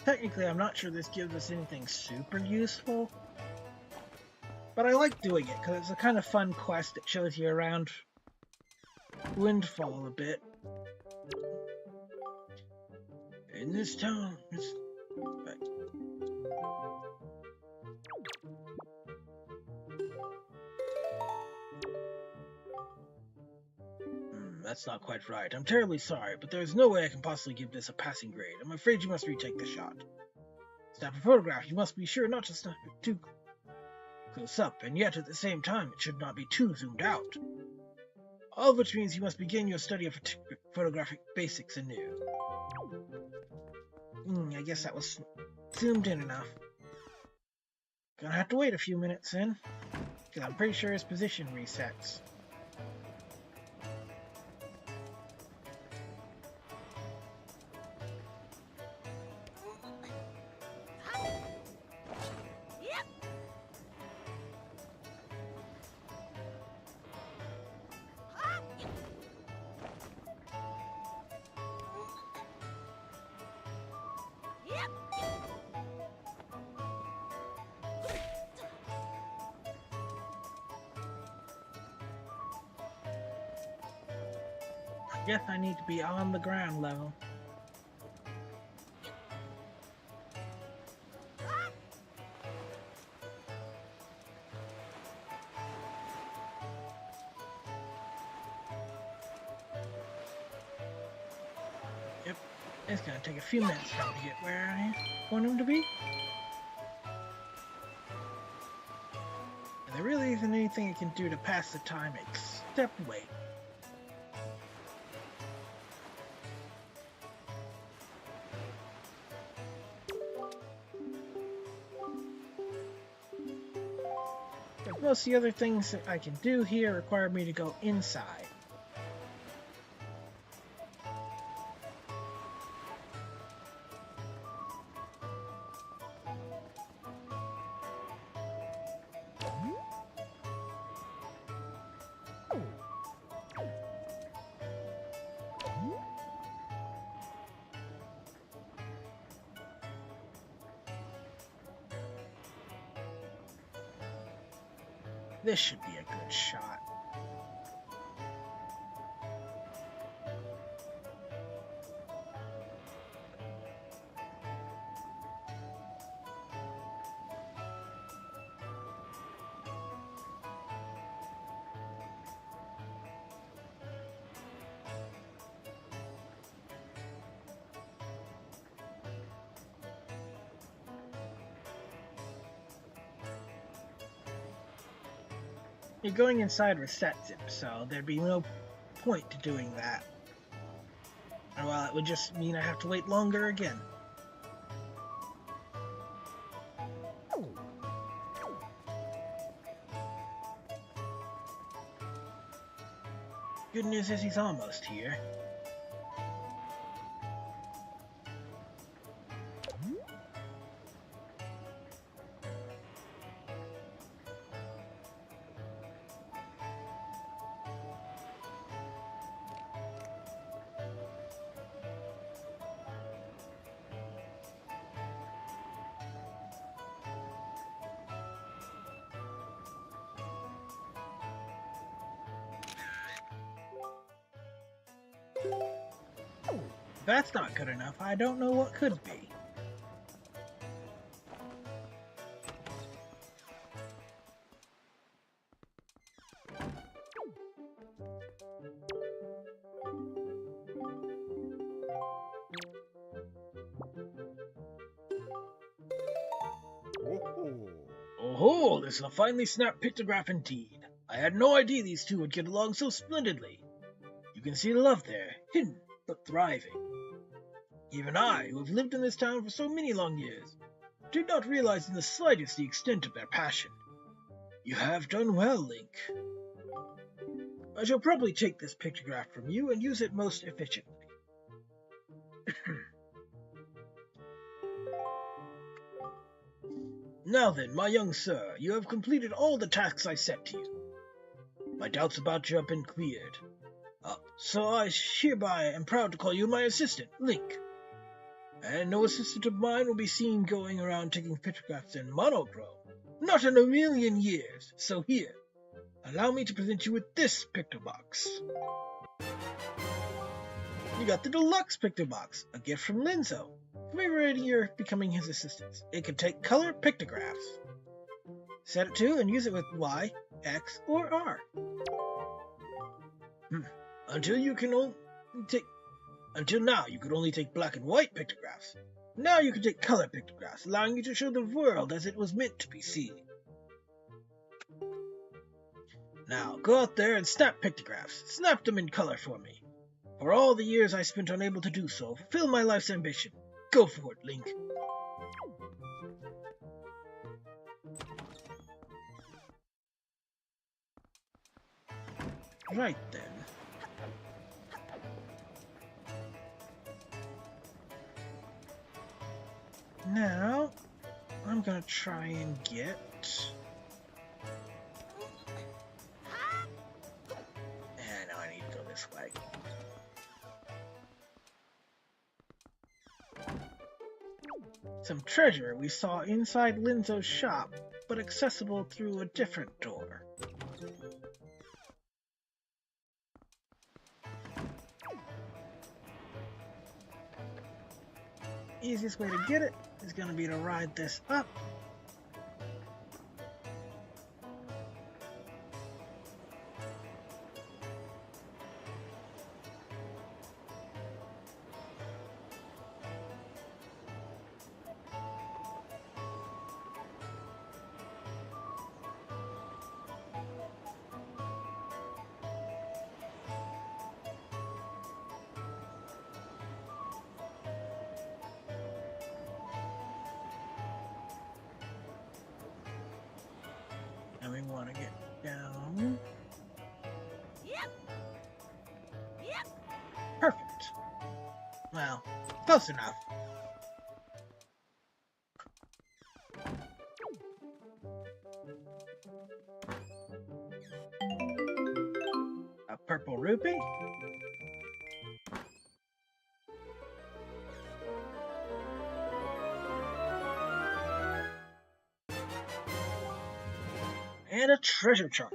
Technically, I'm not sure this gives us anything super useful, but I like doing it because it's a kind of fun quest that shows you around Windfall a bit. In this town, that's not quite right. I'm terribly sorry, but there's no way I can possibly give this a passing grade. I'm afraid you must retake the shot. Snap a photograph. You must be sure not to snap it too close up, and yet at the same time it should not be too zoomed out. All of which means you must begin your study of photographic basics anew. I guess that was zoomed in enough. Gonna have to wait a few minutes then, because I'm pretty sure his position resets. I guess I need to be on the ground level. Yep, it's gonna take a few minutes for him to get where I want him to be. And there really isn't anything I can do to pass the time except wait. Most of the other things that I can do here require me to go inside. This should be a good shot. You're going inside resets it, so there'd be no point to doing that. Well, it would just mean I have to wait longer again. Good news is he's almost here. If that's not good enough, I don't know what could be. Oh, this is a finely snapped pictograph indeed. I had no idea these two would get along so splendidly. You can see the love there, hidden but thriving. Even I, who have lived in this town for so many long years, did not realize in the slightest the extent of their passion. You have done well, Link. I shall probably take this pictograph from you and use it most efficiently. Now then, my young sir, you have completed all the tasks I set to you. My doubts about you have been cleared. So I hereby am proud to call you my assistant, Link. And no assistant of mine will be seen going around taking pictographs in monochrome. Not in a million years. So here, allow me to present you with this pictobox. You got the deluxe pictobox, a gift from Linzo. Commemorating your becoming his assistant. It can take color pictographs. Set it to and use it with Y, X, or R. Until now, you could only take black and white pictographs. Now you can take color pictographs, allowing you to show the world as it was meant to be seen. Now, go out there and snap pictographs. Snap them in color for me. For all the years I spent unable to do so, fulfill my life's ambition. Go for it, Link. Right then. Now, I'm gonna try and get... now I need to go this way. Some treasure we saw inside Linzo's shop, but accessible through a different door. Easiest way to get it is going to be to ride this up. And we want to get down. Yep. Perfect. Well, close enough. A purple rupee. and a treasure chart.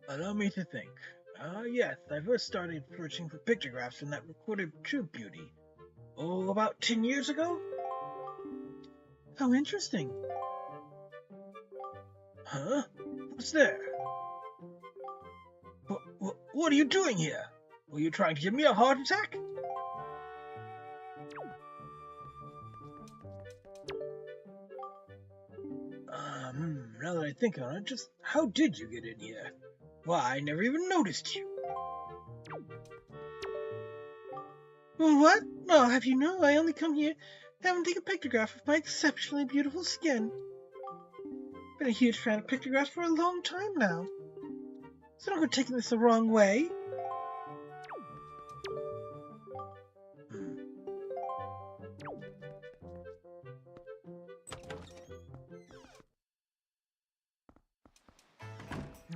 Allow me to think. Yes, I first started searching for pictographs in that recorded True Beauty. Oh, about 10 years ago? How interesting. Huh? What's there? What are you doing here? Were you trying to give me a heart attack? Now that I think on it, just how did you get in here? Why, I never even noticed you. Well, what? No, have you know, I only come here to take a pictograph of my exceptionally beautiful skin. Been a huge fan of pictographs for a long time now. So don't go taking this the wrong way.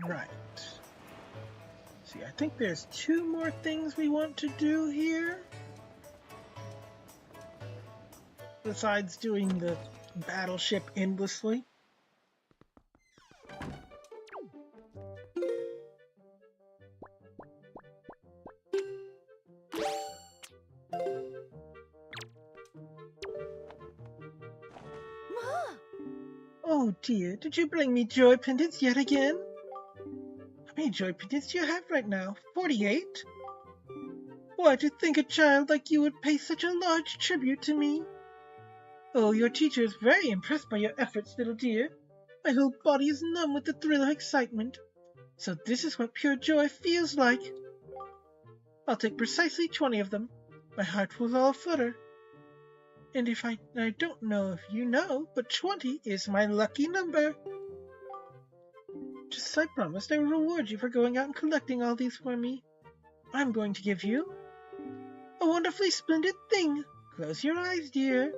Right. See, I think there's 2 more things we want to do here. Besides doing the battleship endlessly. Oh dear, did you bring me joy pendants yet again? How many joy pendants do you have right now? 48? Why, to think a child like you would pay such a large tribute to me. Oh, your teacher is very impressed by your efforts, little dear. My whole body is numb with the thrill of excitement. So this is what pure joy feels like. I'll take precisely 20 of them. My heart will all flutter. And if I don't know if you know, but 20 is my lucky number. Just as I promised, I will reward you for going out and collecting all these for me. I'm going to give you a wonderfully splendid thing. Close your eyes, dear.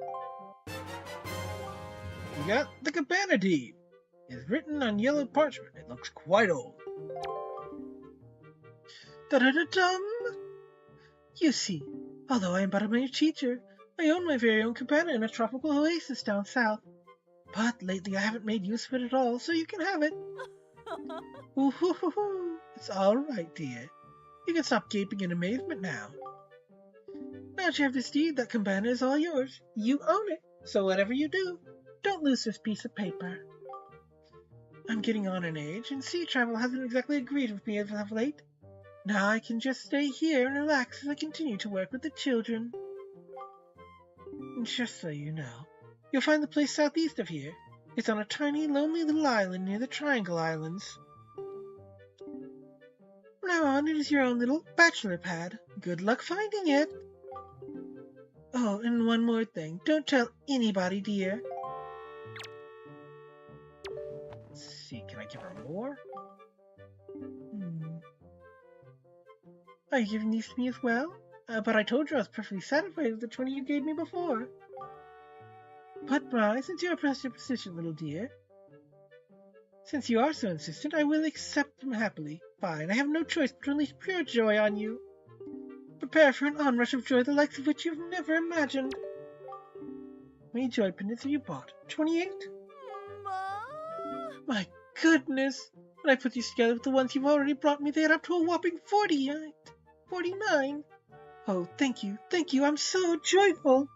You got the cabana deed. It's written on yellow parchment. It looks quite old. Da-da-da-dum! You see, although I am but a mere teacher, I own my very own cabana in a tropical oasis down south. But lately I haven't made use of it at all, so you can have it. Ooh-hoo-hoo-hoo. It's all right, dear. You can stop gaping in amazement now. Now that you have this deed, that cabana is all yours. You own it, so whatever you do, don't lose this piece of paper. I'm getting on in age, and sea travel hasn't exactly agreed with me as of late. Now I can just stay here and relax as I continue to work with the children. And just so you know, you'll find the place southeast of here. It's on a tiny, lonely little island near the Triangle Islands. From now on, it is your own little bachelor pad. Good luck finding it. Oh, and one more thing. Don't tell anybody, dear. Let's see, can I give her more? Are you giving these to me as well? But I told you I was perfectly satisfied with the 20 you gave me before. But since you are pressed your position, little dear, since you are so insistent, I will accept them happily. Fine, I have no choice but to unleash pure joy on you. Prepare for an onrush of joy the likes of which you've never imagined. How many joy pendants have you bought? 28? My goodness! When I put these together with the ones you've already brought me, they add up to a whopping 49. Oh, thank you, I'm so joyful!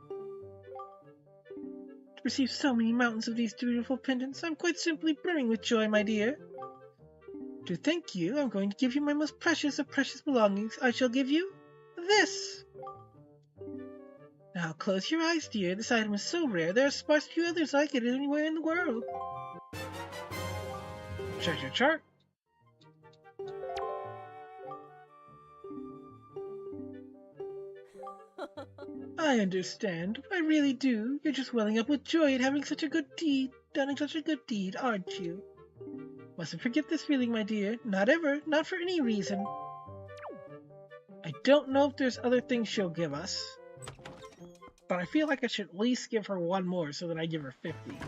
To receive so many mountains of these beautiful pendants, I'm quite simply brimming with joy, my dear. To thank you, I'm going to give you my most precious of precious belongings. I shall give you this. Now close your eyes, dear. This item is so rare, there are sparse few others like it anywhere in the world. Treasure chart. I understand. I really do. You're just welling up with joy at having such a good deed, done such a good deed, aren't you? Mustn't forget this feeling, my dear. Not ever, not for any reason. I don't know if there's other things she'll give us, but I feel like I should at least give her one more so that I give her 50.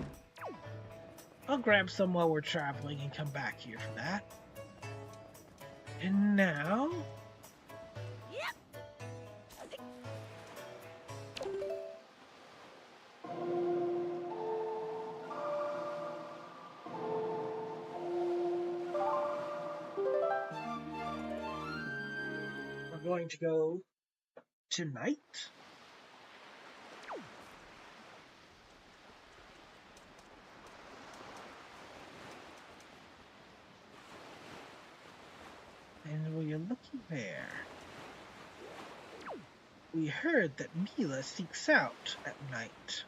I'll grab some while we're traveling and come back here for that. And now... Yep. we're going to go tonight. And will you looky there? We heard that Mila seeks out at night.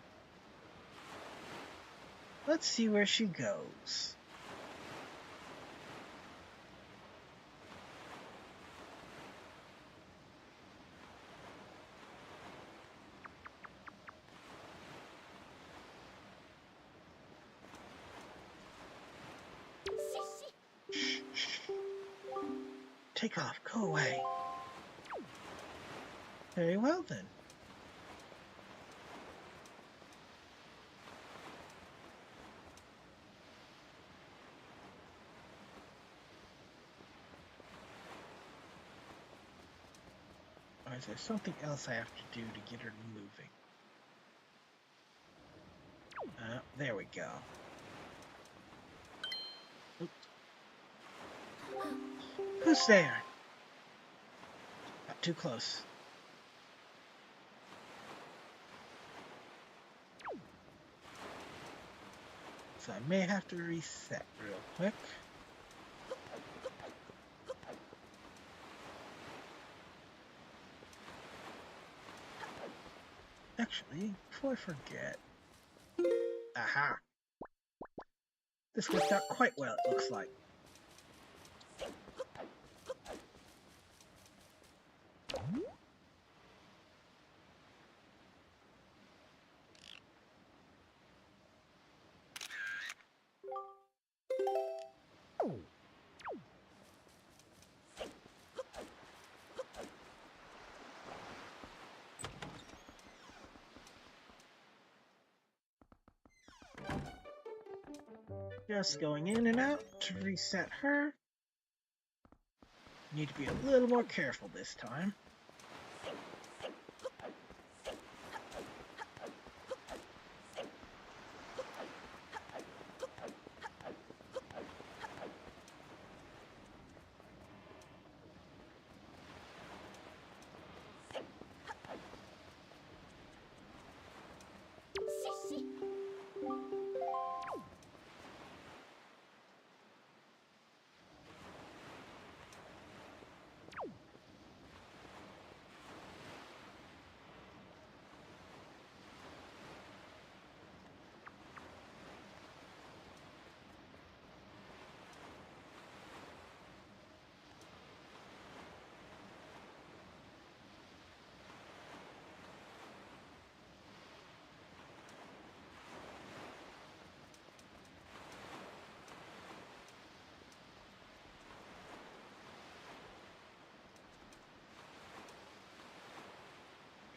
Let's see where she goes. Take off, go away. Very well then. Or is there something else I have to do to get her moving? There we go. Oops. Who's there? Not too close. So I may have to reset real quick. Actually, before I forget... Aha! This worked out quite well, it looks like. Just going in and out to reset her. Need to be a little more careful this time.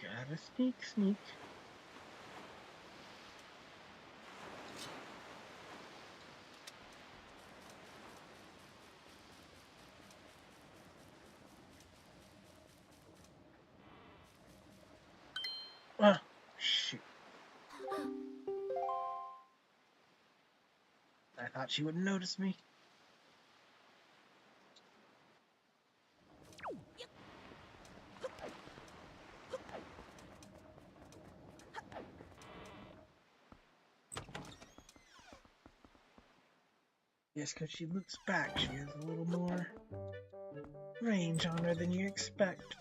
Gotta sneak. Ah, shoot. I thought she wouldn't notice me. Yes, because she looks back, she has a little more range on her than you expect.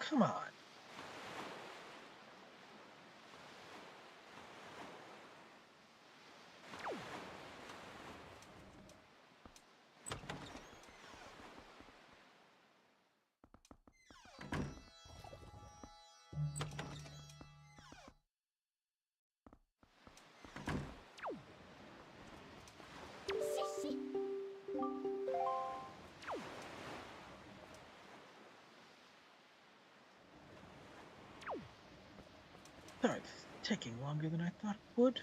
come on. Sissy. Sorry, it's taking longer than I thought it would.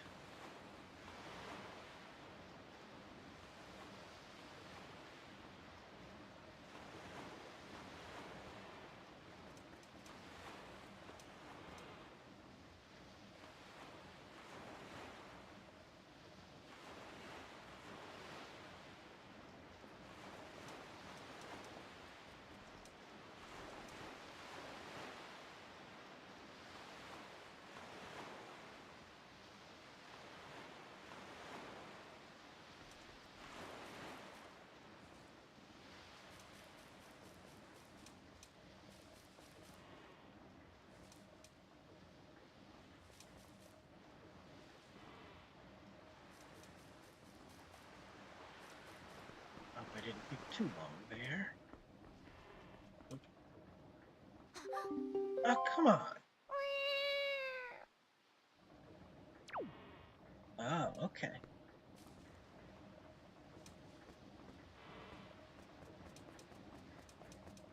Hope I didn't take too long there. Oh, come on. Oh, okay.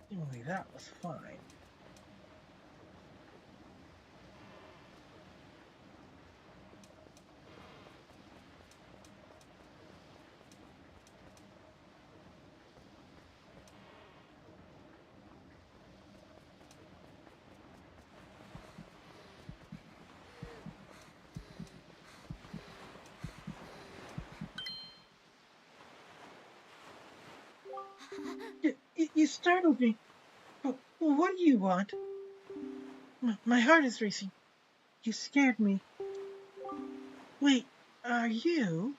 Seemingly that was fine. You startled me. What do you want? My heart is racing. You scared me. Wait, are you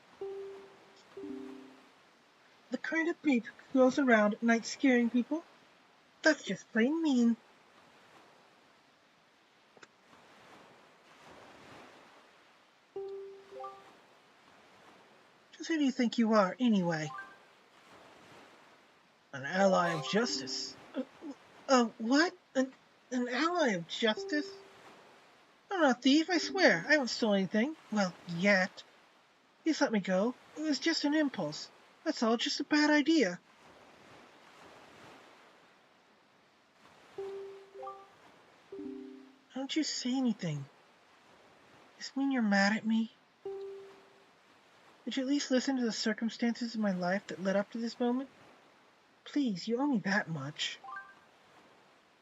the kind of creep who goes around at night scaring people? That's just plain mean. Who do you think you are, anyway? An ally of justice. What? An ally of justice? I'm not a thief, I swear. I haven't stolen anything. Well, yet. Please let me go. It was just an impulse. That's all, just a bad idea. Don't you say anything. Does this mean you're mad at me? Would you at least listen to the circumstances of my life that led up to this moment? Please, you owe me that much.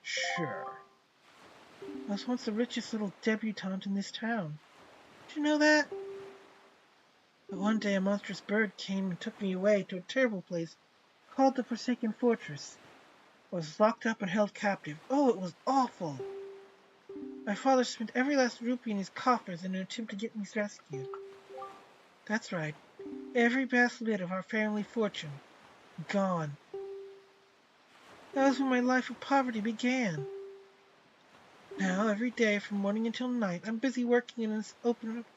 Sure. I was once the richest little debutante in this town. Did you know that? But one day a monstrous bird came and took me away to a terrible place called the Forsaken Fortress. I was locked up and held captive. Oh, it was awful! My father spent every last rupee in his coffers in an attempt to get me rescued. That's right. Every last bit of our family fortune. Gone. That was when my life of poverty began. Now, every day from morning until night, I'm busy working in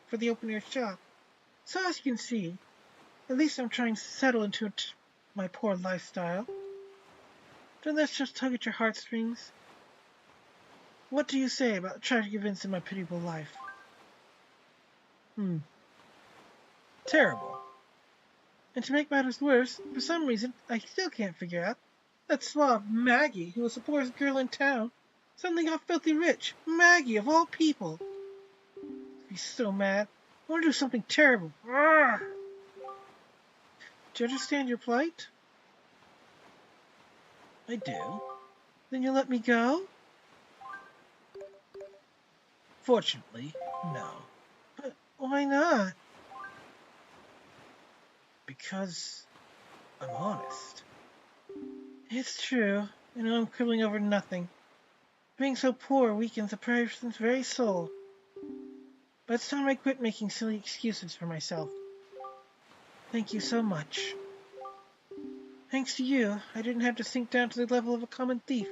for the open-air shop. So as you can see, at least I'm trying to settle into my poor lifestyle. Don't let's just tug at your heartstrings. What do you say about the tragic events in my pitiable life? Terrible. And to make matters worse, for some reason I still can't figure out, that slob Maggie, who was the poorest girl in town, suddenly got filthy rich. Maggie, of all people. I'd be so mad. I want to do something terrible. Arrgh! Do you understand your plight? I do. Then you'll let me go? Fortunately, no. But why not? Because I'm honest. It's true. I know I'm quibbling over nothing. Being so poor weakens a person's very soul. But it's time I quit making silly excuses for myself. Thank you so much. Thanks to you, I didn't have to sink down to the level of a common thief.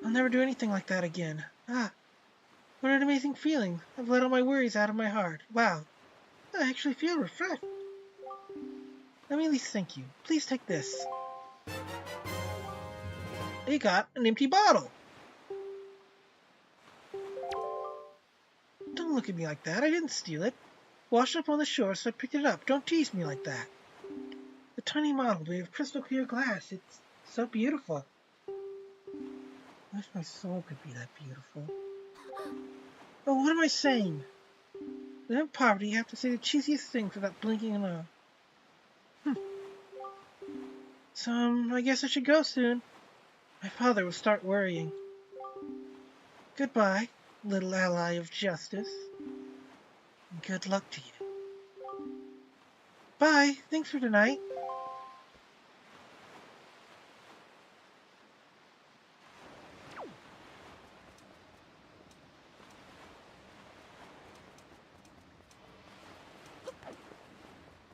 I'll never do anything like that again. Ah, what an amazing feeling. I've let all my worries out of my heart. Wow, I actually feel refreshed. Let me at least thank you. Please take this. You got an empty bottle. Don't look at me like that. I didn't steal it. Washed up on the shore, so I picked it up. Don't tease me like that. The tiny model made of crystal clear glass. It's so beautiful. I wish my soul could be that beautiful. Oh, what am I saying? Without poverty, you have to say the cheesiest things without blinking an eye. So, I guess I should go soon. My father will start worrying. Goodbye, little ally of justice. And good luck to you. Bye. Thanks for tonight.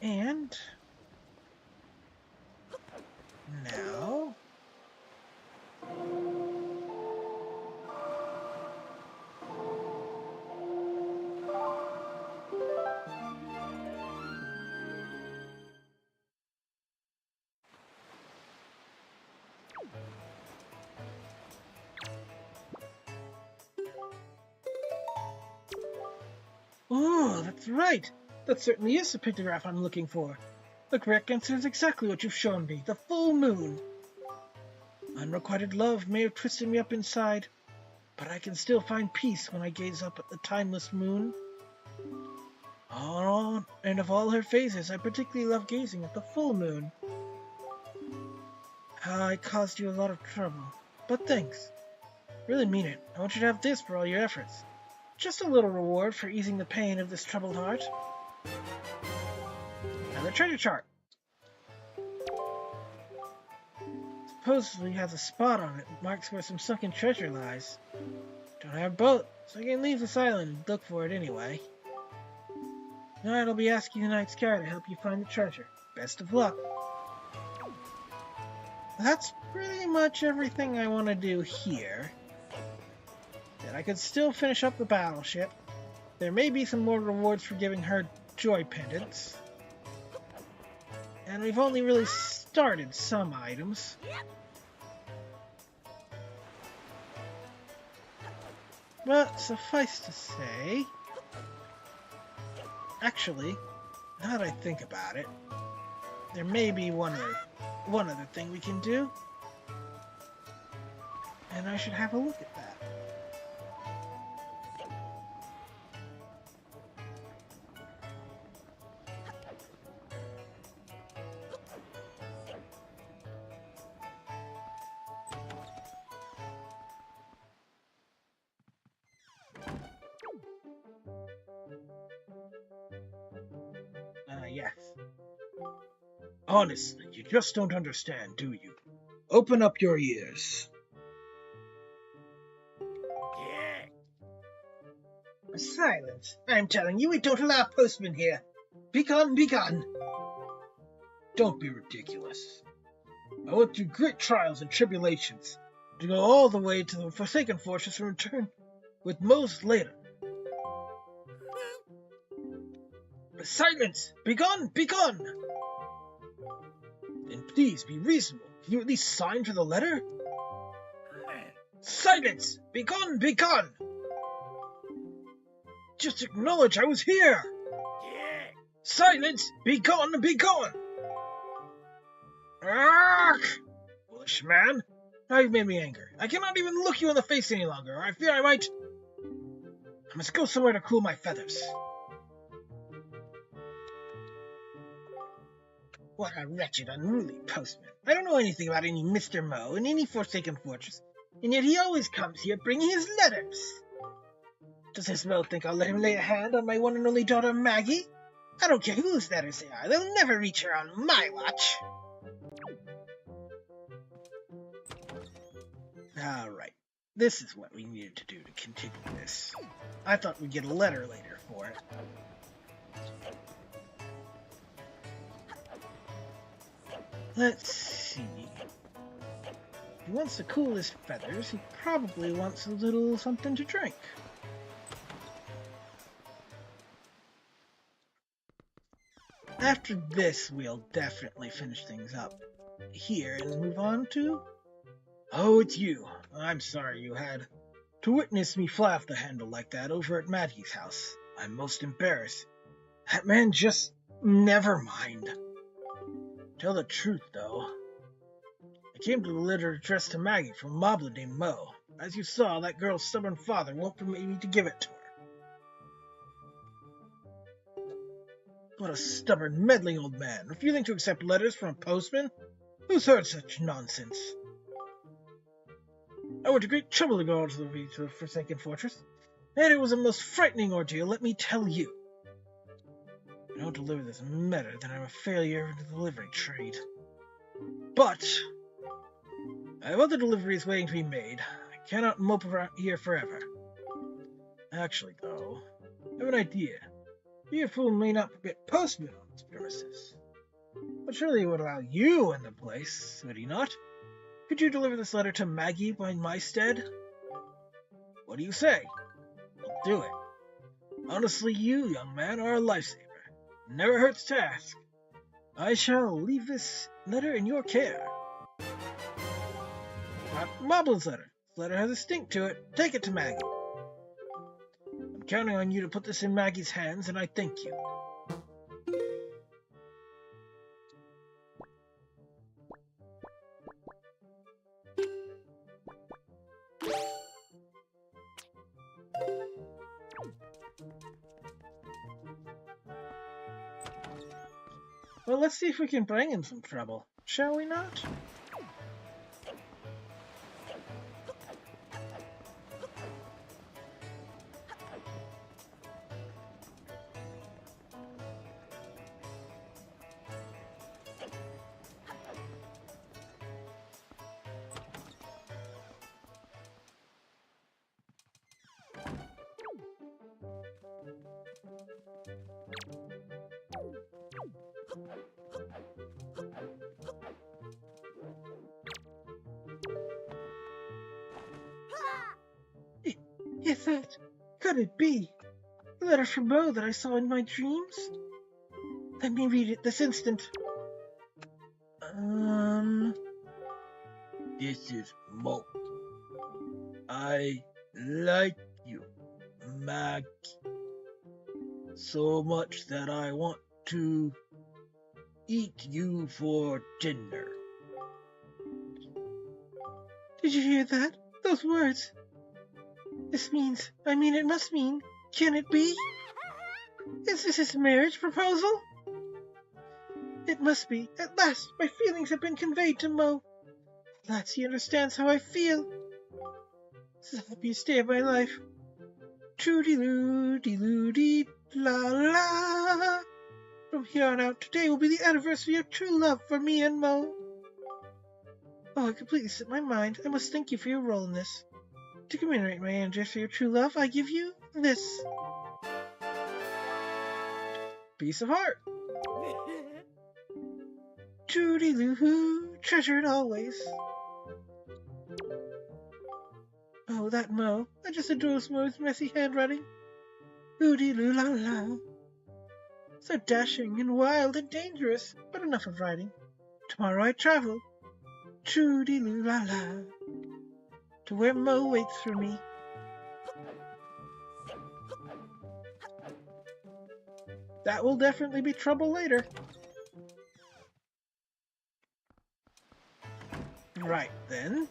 And now oh, that's right. That certainly is the pictograph I'm looking for. The correct answer is exactly what you've shown me, the full moon. Unrequited love may have twisted me up inside, but I can still find peace when I gaze up at the timeless moon. Oh, and of all her phases, I particularly love gazing at the full moon. I caused you a lot of trouble, but thanks. Really mean it. I want you to have this for all your efforts. Just a little reward for easing the pain of this troubled heart. Now the treasure chart. Supposedly has a spot on it that marks where some sunken treasure lies. Don't have a boat, so I can leave this island and look for it anyway. Tonight I'll be asking the night sky to help you find the treasure. Best of luck. That's pretty much everything I want to do here. Then I could still finish up the battleship. There may be some more rewards for giving her joy pendants. And we've only really started some items. But suffice to say... Actually, now that I think about it, there may be one other thing we can do. And I should have a look at that. Yes. Honestly, you just don't understand, do you? Open up your ears. Silence. I'm telling you, we don't allow postmen here. Be gone, be gone. Don't be ridiculous. I went through great trials and tribulations to go all the way to the Forsaken Fortress and return with Moses later. Silence! Be gone! Be gone! Then please be reasonable. Can you at least sign for the letter? Silence! Be gone! Be gone! Just acknowledge I was here! Silence! Be gone! Be gone! Arrgh! Foolish man! Now you've made me angry. I cannot even look you in the face any longer, or I fear I might... I must go somewhere to cool my feathers. What a wretched, unruly postman. I don't know anything about any Mr. Mo in any Forsaken Fortress, and yet he always comes here bringing his letters. Does this Mo think I'll let him lay a hand on my one and only daughter Maggie? I don't care whose letters they are, they'll never reach her on my watch. Alright, this is what we needed to do to continue this. I thought we'd get a letter later for it. Let's see. he wants to cool his feathers, he probably wants a little something to drink. After this, we'll definitely finish things up here and move on to... Oh, it's you. I'm sorry you had to witness me fly off the handle like that over at Maggie's house. I'm most embarrassed. That man just... Never mind. Tell the truth, though. I came to the letter addressed to Maggie from a moblin named Mo. As you saw, that girl's stubborn father won't permit me to give it to her. What a stubborn, meddling old man, refusing to accept letters from a postman? Who's heard such nonsense? I went to great trouble to go to the Forsaken Fortress, and it was a most frightening ordeal, let me tell you. If I don't deliver this letter, then I'm a failure in the delivery trade. But I have other deliveries waiting to be made. I cannot mope around here forever. Actually, though, I have an idea. Your fool may not permit postmen on this premises, but surely he would allow you in the place, would he not? Could you deliver this letter to Maggie in my stead? What do you say? I'll do it. Honestly, you, young man, are a lifesaver. Never hurts to ask. I shall leave this letter in your care. Mobblin's letter. This letter has a stink to it. Take it to Maggie. I'm counting on you to put this in Maggie's hands, and I thank you. Well, let's see if we can bring him some trouble, shall we not? Is that... could it be? The letter from Mo that I saw in my dreams? Let me read it this instant. This is Mo. I like you, Maggie, so much that I want to eat you for dinner. Did you hear that? Those words. This means, it must mean, can it be? Is this his marriage proposal? It must be. At last, my feelings have been conveyed to Mo. At last he understands how I feel. This is the happiest day of my life. Troo-dee-loo-dee-loo-dee, la-la. From here on out, today will be the anniversary of true love for me and Mo. Oh, it completely slipped my mind. I must thank you for your role in this. To commemorate my anniversary of true love, I give you this. Piece of heart. Toodie-loo-hoo, treasured always. Oh, that Mo. I just adore Mo's messy handwriting. Oodie-loo-la-la. So dashing and wild and dangerous, but enough of writing. Tomorrow I travel. Toodie-loo-la-la. To where Mo waits for me. That will definitely be trouble later. Right then.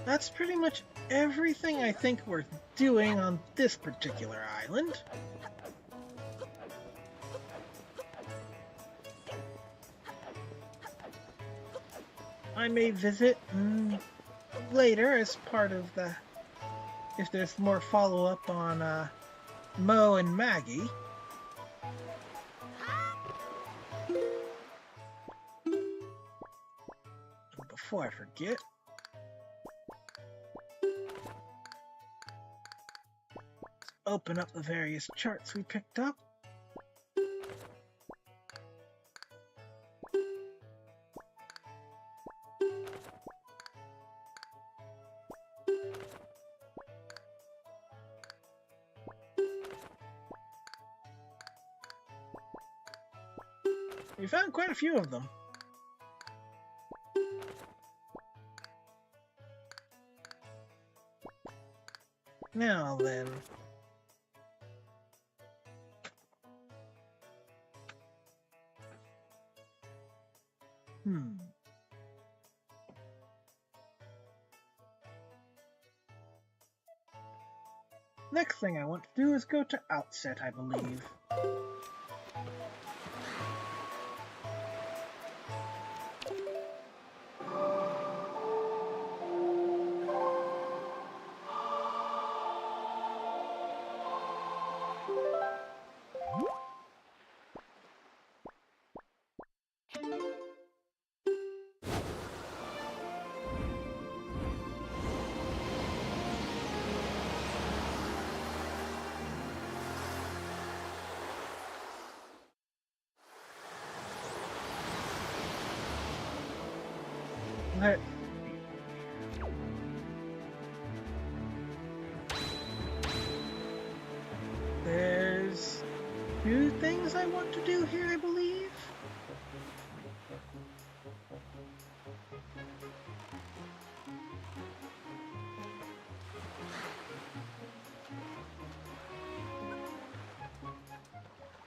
That's pretty much everything I think we're doing on this particular island. I may visit later as part of the... if there's more follow-up on Mo and Maggie. Before I forget... open up the various charts we picked up. We found quite a few of them. Now then. Next thing I want to do is go to Outset, I believe. There's two things I want to do here, I believe.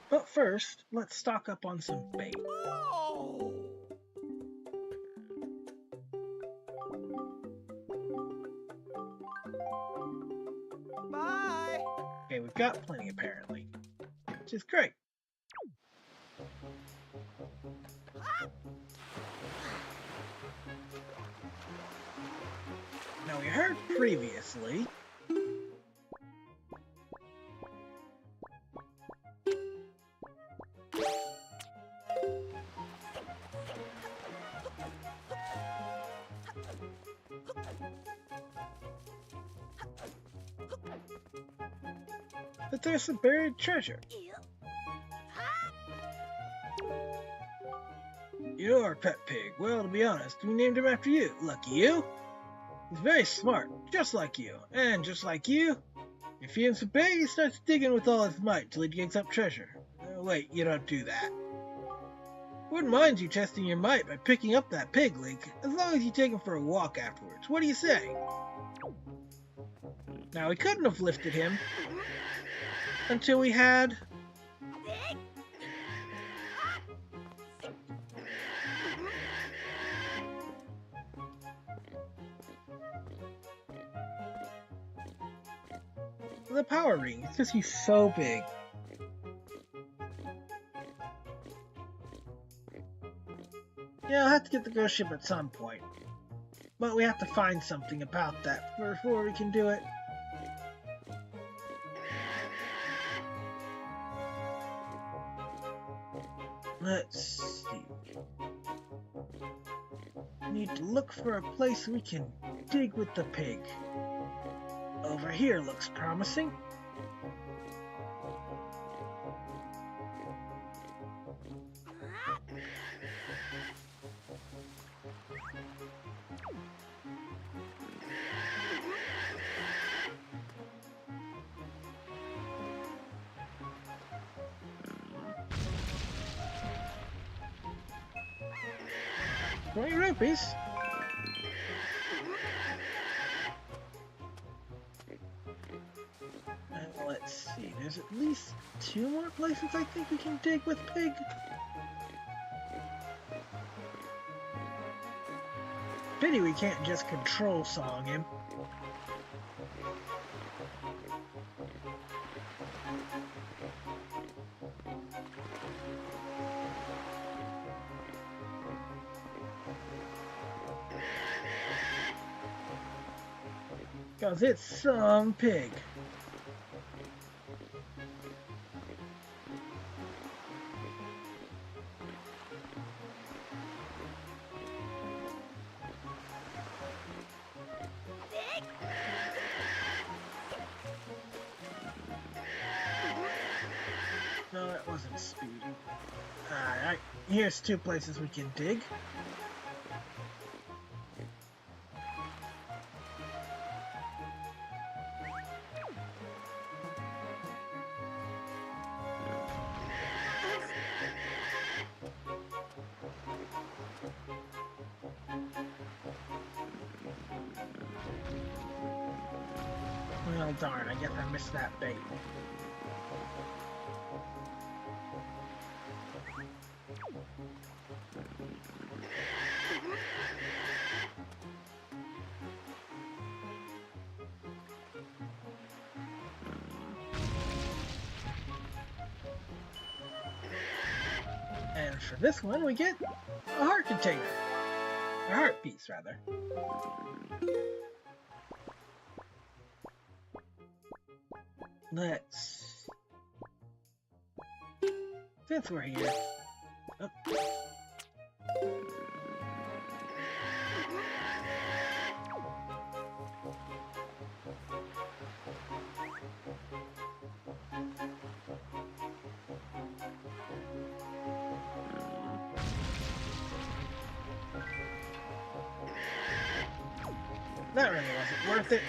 But first, let's stock up on some bait. Bye. Okay, we've got plenty apparently, which is great. Now we heard previously that there's some buried treasure. You're our pet pig. Well, to be honest, we named him after you. Lucky you. He's very smart, just like you. And just like you, if he feeds him some bait, he starts digging with all his might till he digs up treasure. Wait, you don't do that. Wouldn't mind you testing your might by picking up that pig, Link, as long as you take him for a walk afterwards. What do you say? Now, we couldn't have lifted him until we had the power ring. It's just he's so big. Yeah, I'll have to get the ghost ship at some point. But we have to find something about that before we can do it. Let's see. We need to look for a place we can dig with the pig. Over here looks promising. $20. Let's see, there's at least 2 more places I think we can dig with pig. Pity we can't just control song him. Cause it's some pig. No, that wasn't speed. Alright, here's 2 places we can dig. Well, darn, I guess I missed that bait. And for this one, we get a heart container. A heart piece, rather. Let's... Since we're here... Oh. That really wasn't worth it.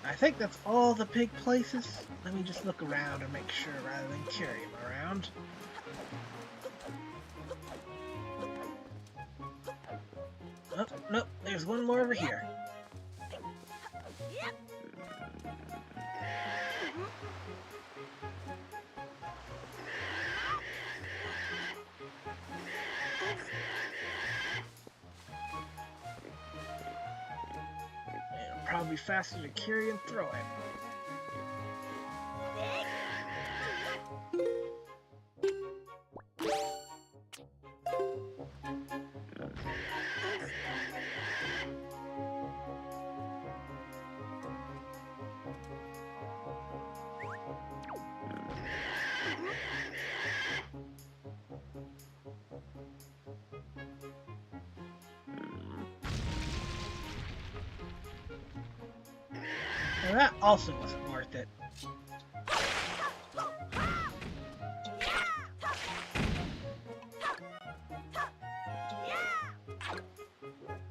I think that's all the pig places. Let me just look around and make sure rather than carry them around. Oh, nope, there's one more over here. It'll probably be faster to carry and throw it. Now that also wasn't worth it.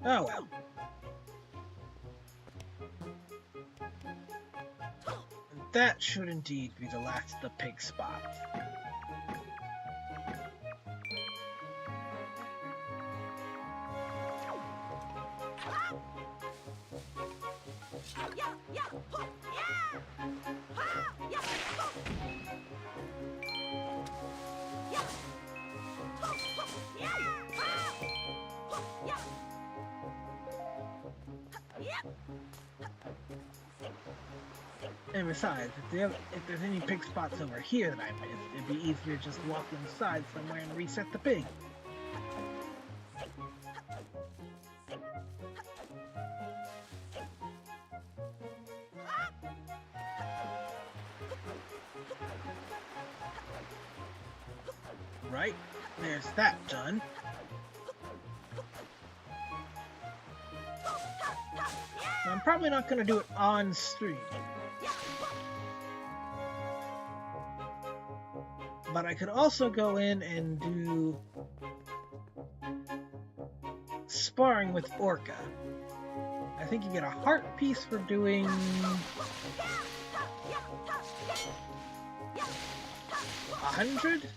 Oh well. That should indeed be the last of the pig spots. And besides, if there's any pig spots over here that I missed, it'd be easier to just walk inside somewhere and reset the pig. Right, there's that done. I'm probably not going to do it on stream. But I could also go in and do sparring with Orca. I think you get a heart piece for doing 100?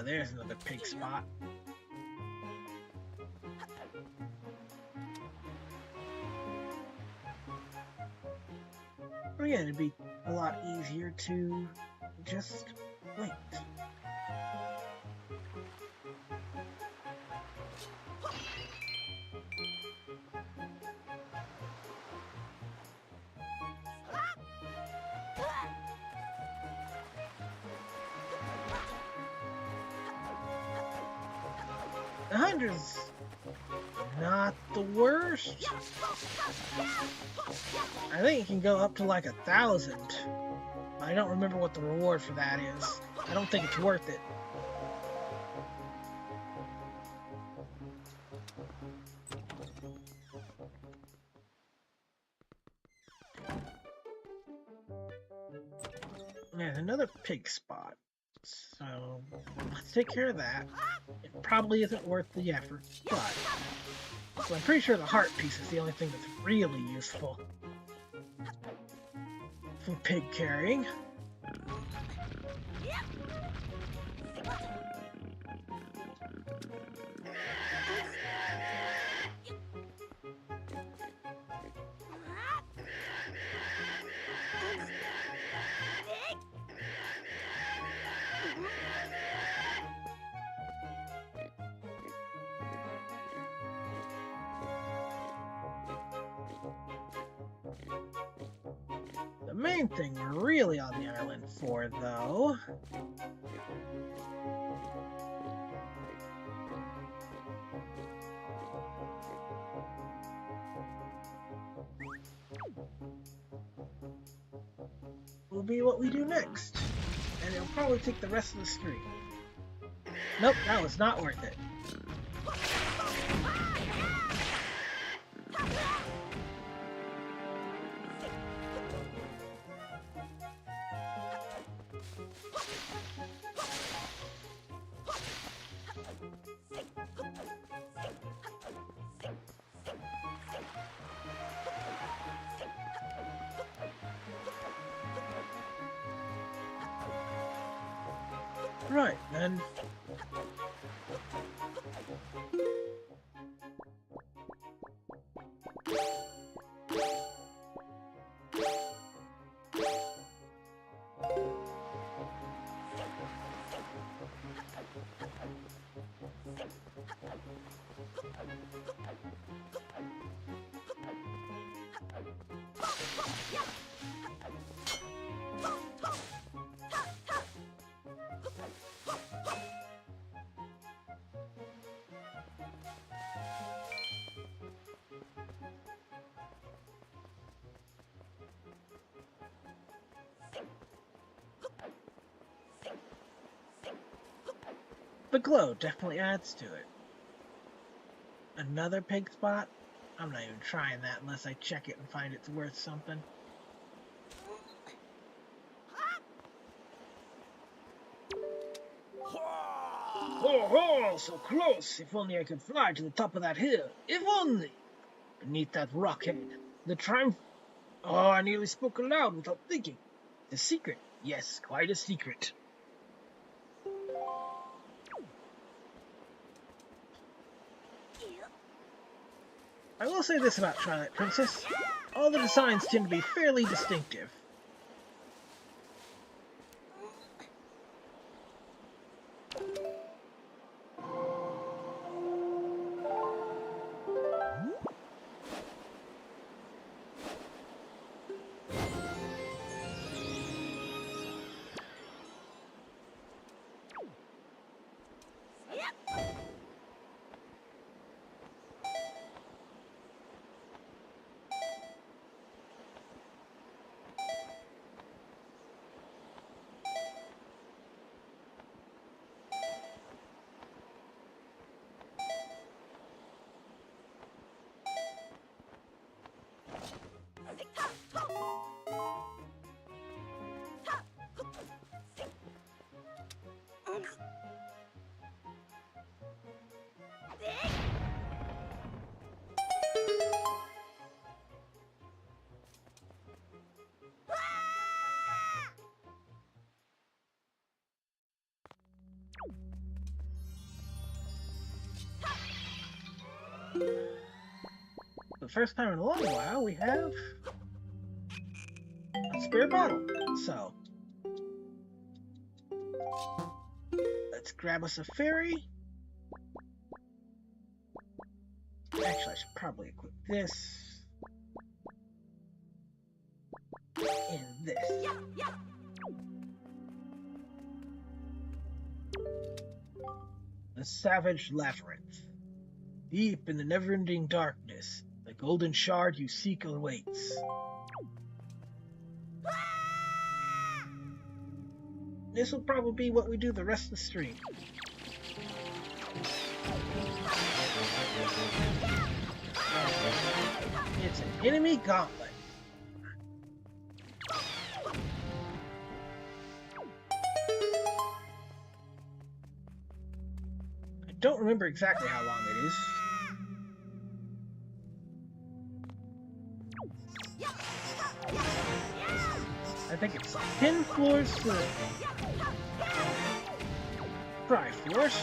There's another pig spot. Again, it'd be a lot easier to just wait. The 100's not the worst. I think it can go up to like 1,000. I don't remember what the reward for that is. I don't think it's worth it. There's another pig spot. So let's take care of that. It probably isn't worth the effort, but so I'm pretty sure the heart piece is the only thing that's really useful for pig carrying. main thing we're really on the island for, though, will be what we do next. And it'll probably take the rest of the stream. Nope, that was not worth it. Right, then. The glow definitely adds to it. Another pig spot? I'm not even trying that unless I check it and find it's worth something. Oh, so close! If only I could fly to the top of that hill. If only! Beneath that rock head, the triumph... Oh, I nearly spoke aloud without thinking. The secret. Yes, quite a secret. I will say this about Twilight Princess. All the designs tend to be fairly distinctive. The first time in a long while, we have a spare bottle. So, let's grab us a fairy. Actually, I should probably equip this and this. The Savage Labyrinth. Deep in the never-ending darkness, the golden shard you seek awaits. This will probably be what we do the rest of the stream. It's an enemy gauntlet. I don't remember exactly how long it is. I think it's 10 floors to Triforce.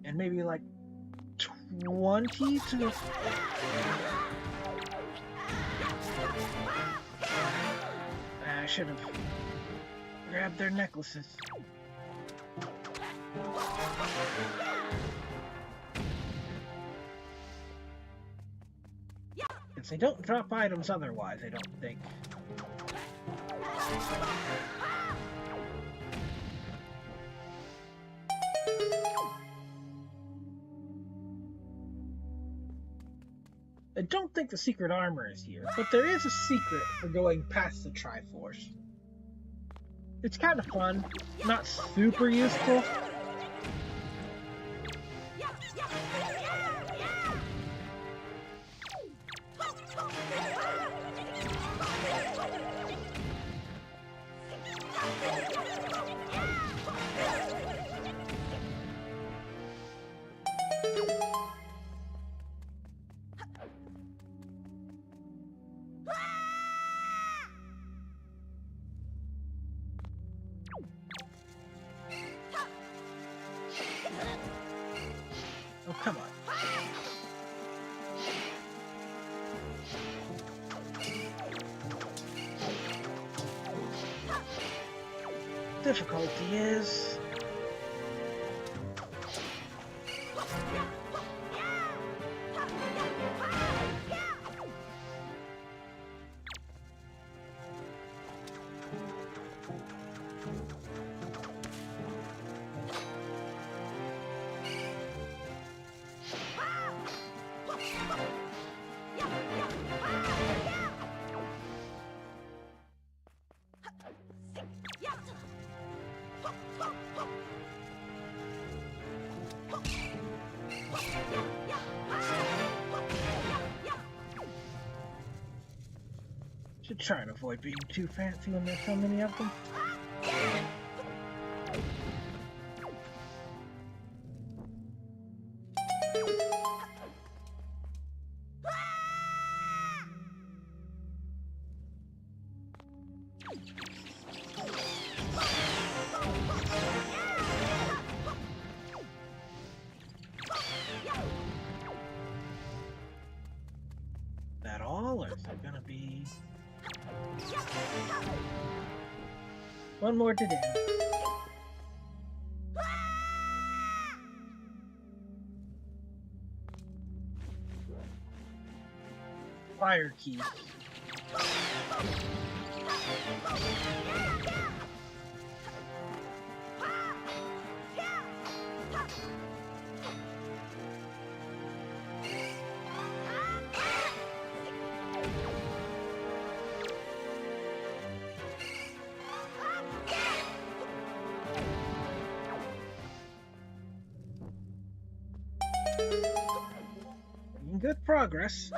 And maybe like 20 to... should have grabbed their necklaces. Because they don't drop items otherwise, I don't think. I don't think the secret armor is here, but there is a secret for going past the Triforce. It's kind of fun, not super useful. Oh, come on. Difficulty is... should try and avoid being too fancy when there's so many of them. That all, or is there gonna be one more to do? Fire keys. Good progress.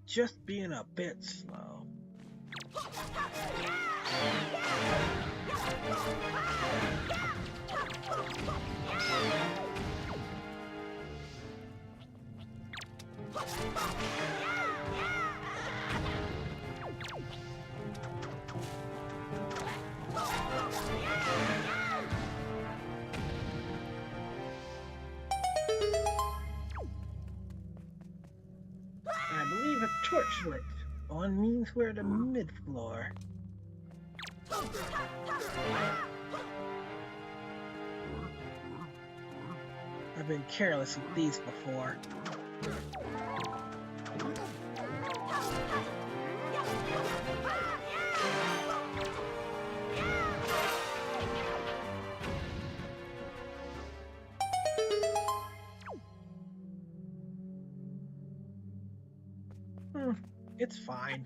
Just being a bit slow. I believe a torch lit on means we're at a mid-floor. I've been careless with these before. It's fine.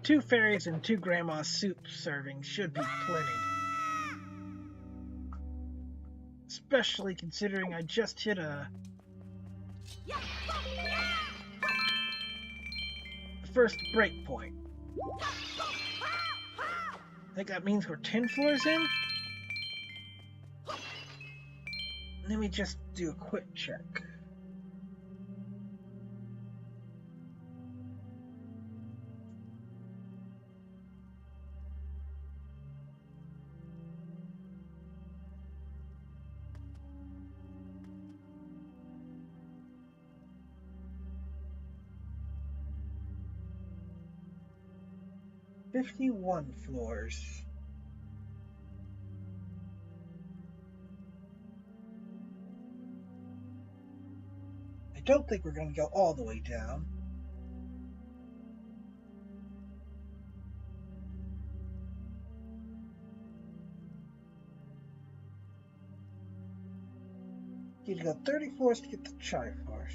2 fairies and 2 grandma's soup servings should be plenty. Especially considering I just hit the first break point. I think that means we're 10 floors in? Let me just do a quick check. 51 floors. I don't think we're going to go all the way down. You need to go 30 floors to get the Triforce.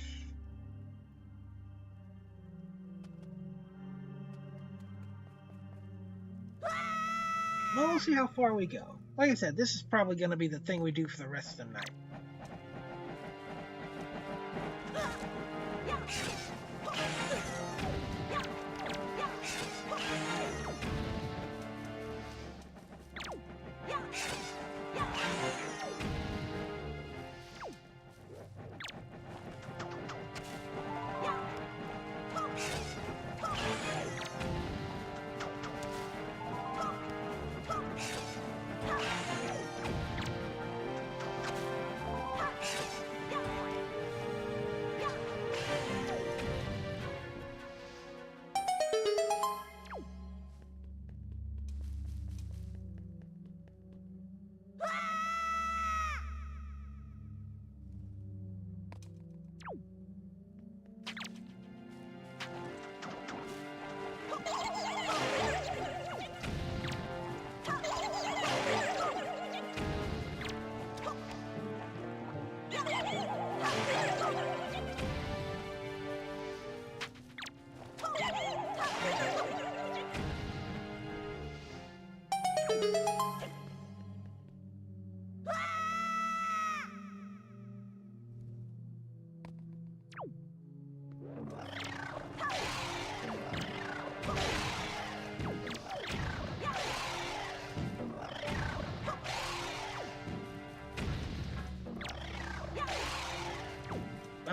Well, we'll see how far we go. Like I said, this is probably going to be the thing we do for the rest of the night.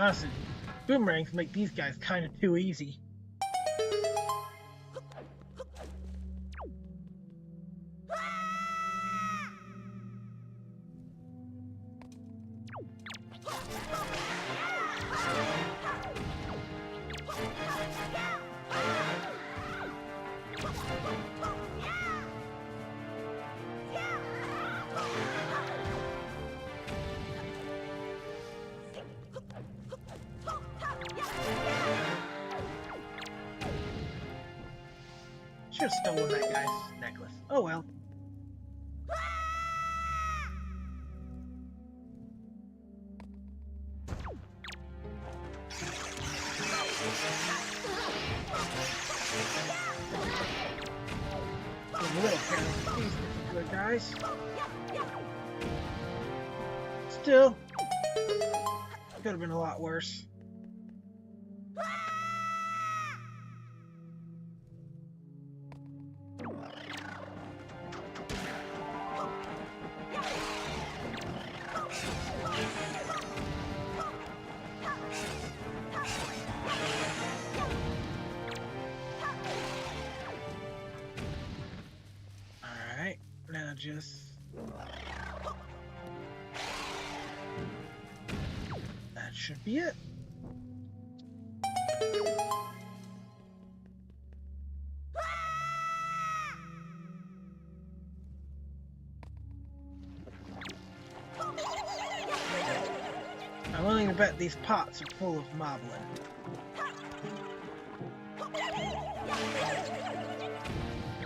Honestly, boomerangs make these guys kind of too easy. Should have stolen that guy's necklace. Oh well. A little careless. These are good guys. Still, could have been a lot worse. Now just... that should be it. I'm willing to bet these pots are full of moblin.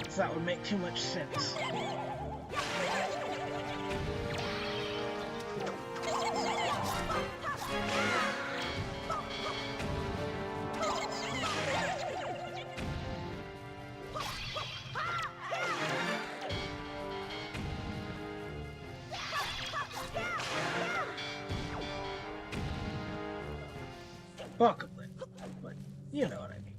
So that would make too much sense. Buckablit, but you know what I mean.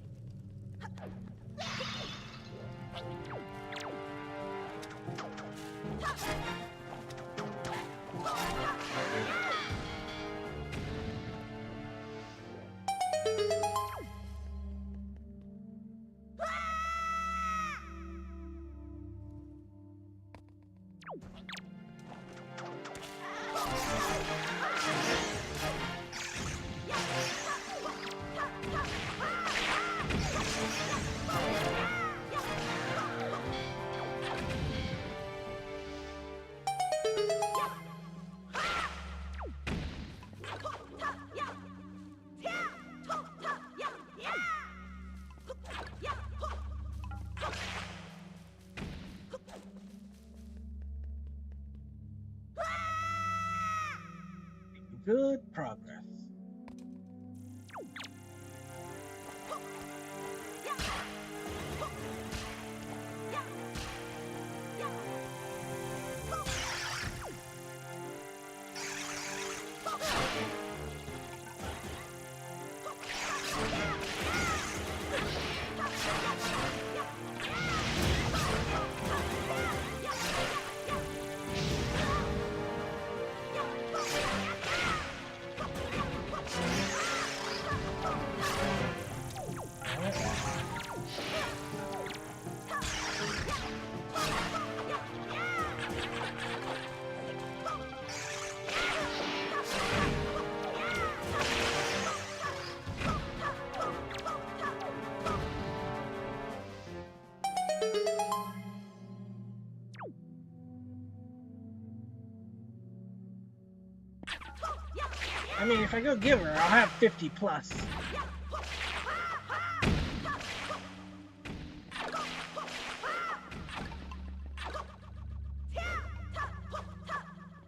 Good progress. I mean, if I go give her, I'll have 50 plus.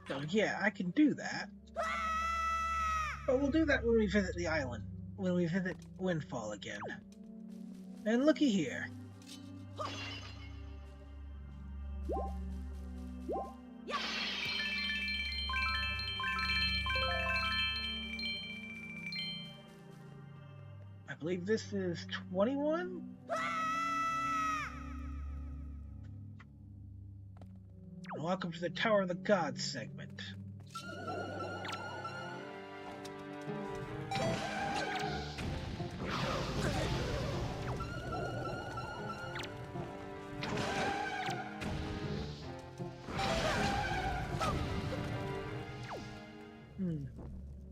So yeah, I can do that. But we'll do that when we visit the island. When we visit Windfall again. And looky here. I believe this is 21? And welcome to the Tower of the Gods segment.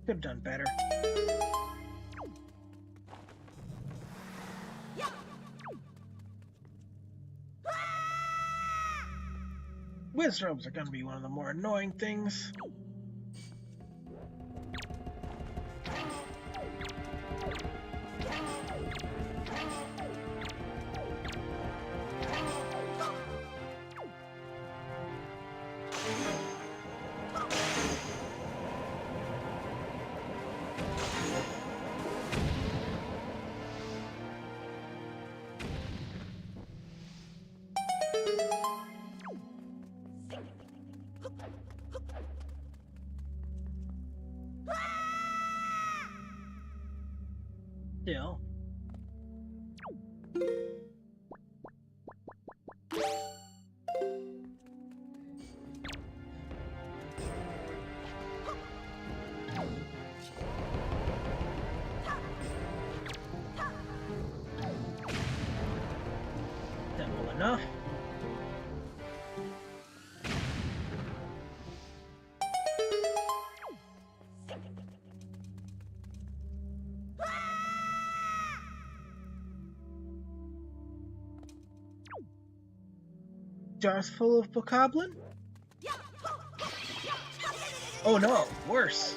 Could have done better. Wizrobes are going to be one of the more annoying things. Still. Simple enough. Jars full of bokoblin? Oh no, worse.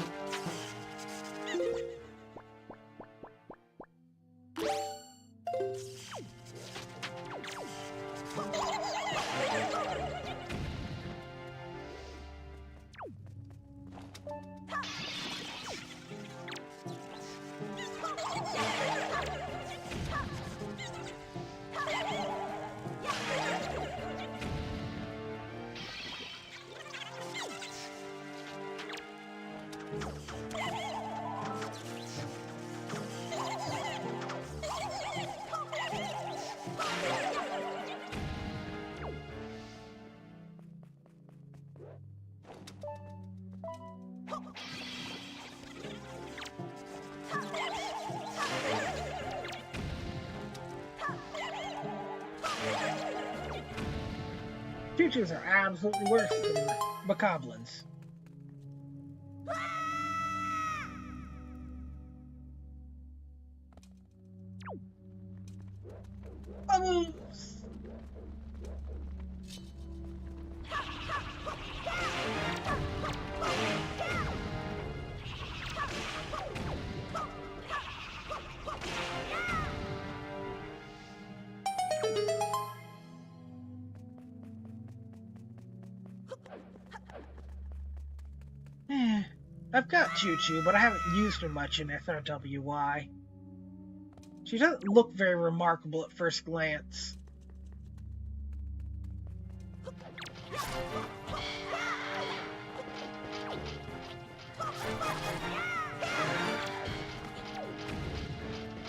Choo-choos are absolutely worse than bokoblins. Bubbles! I've got Choo Choo, but I haven't used her much in SRWY. She doesn't look very remarkable at first glance.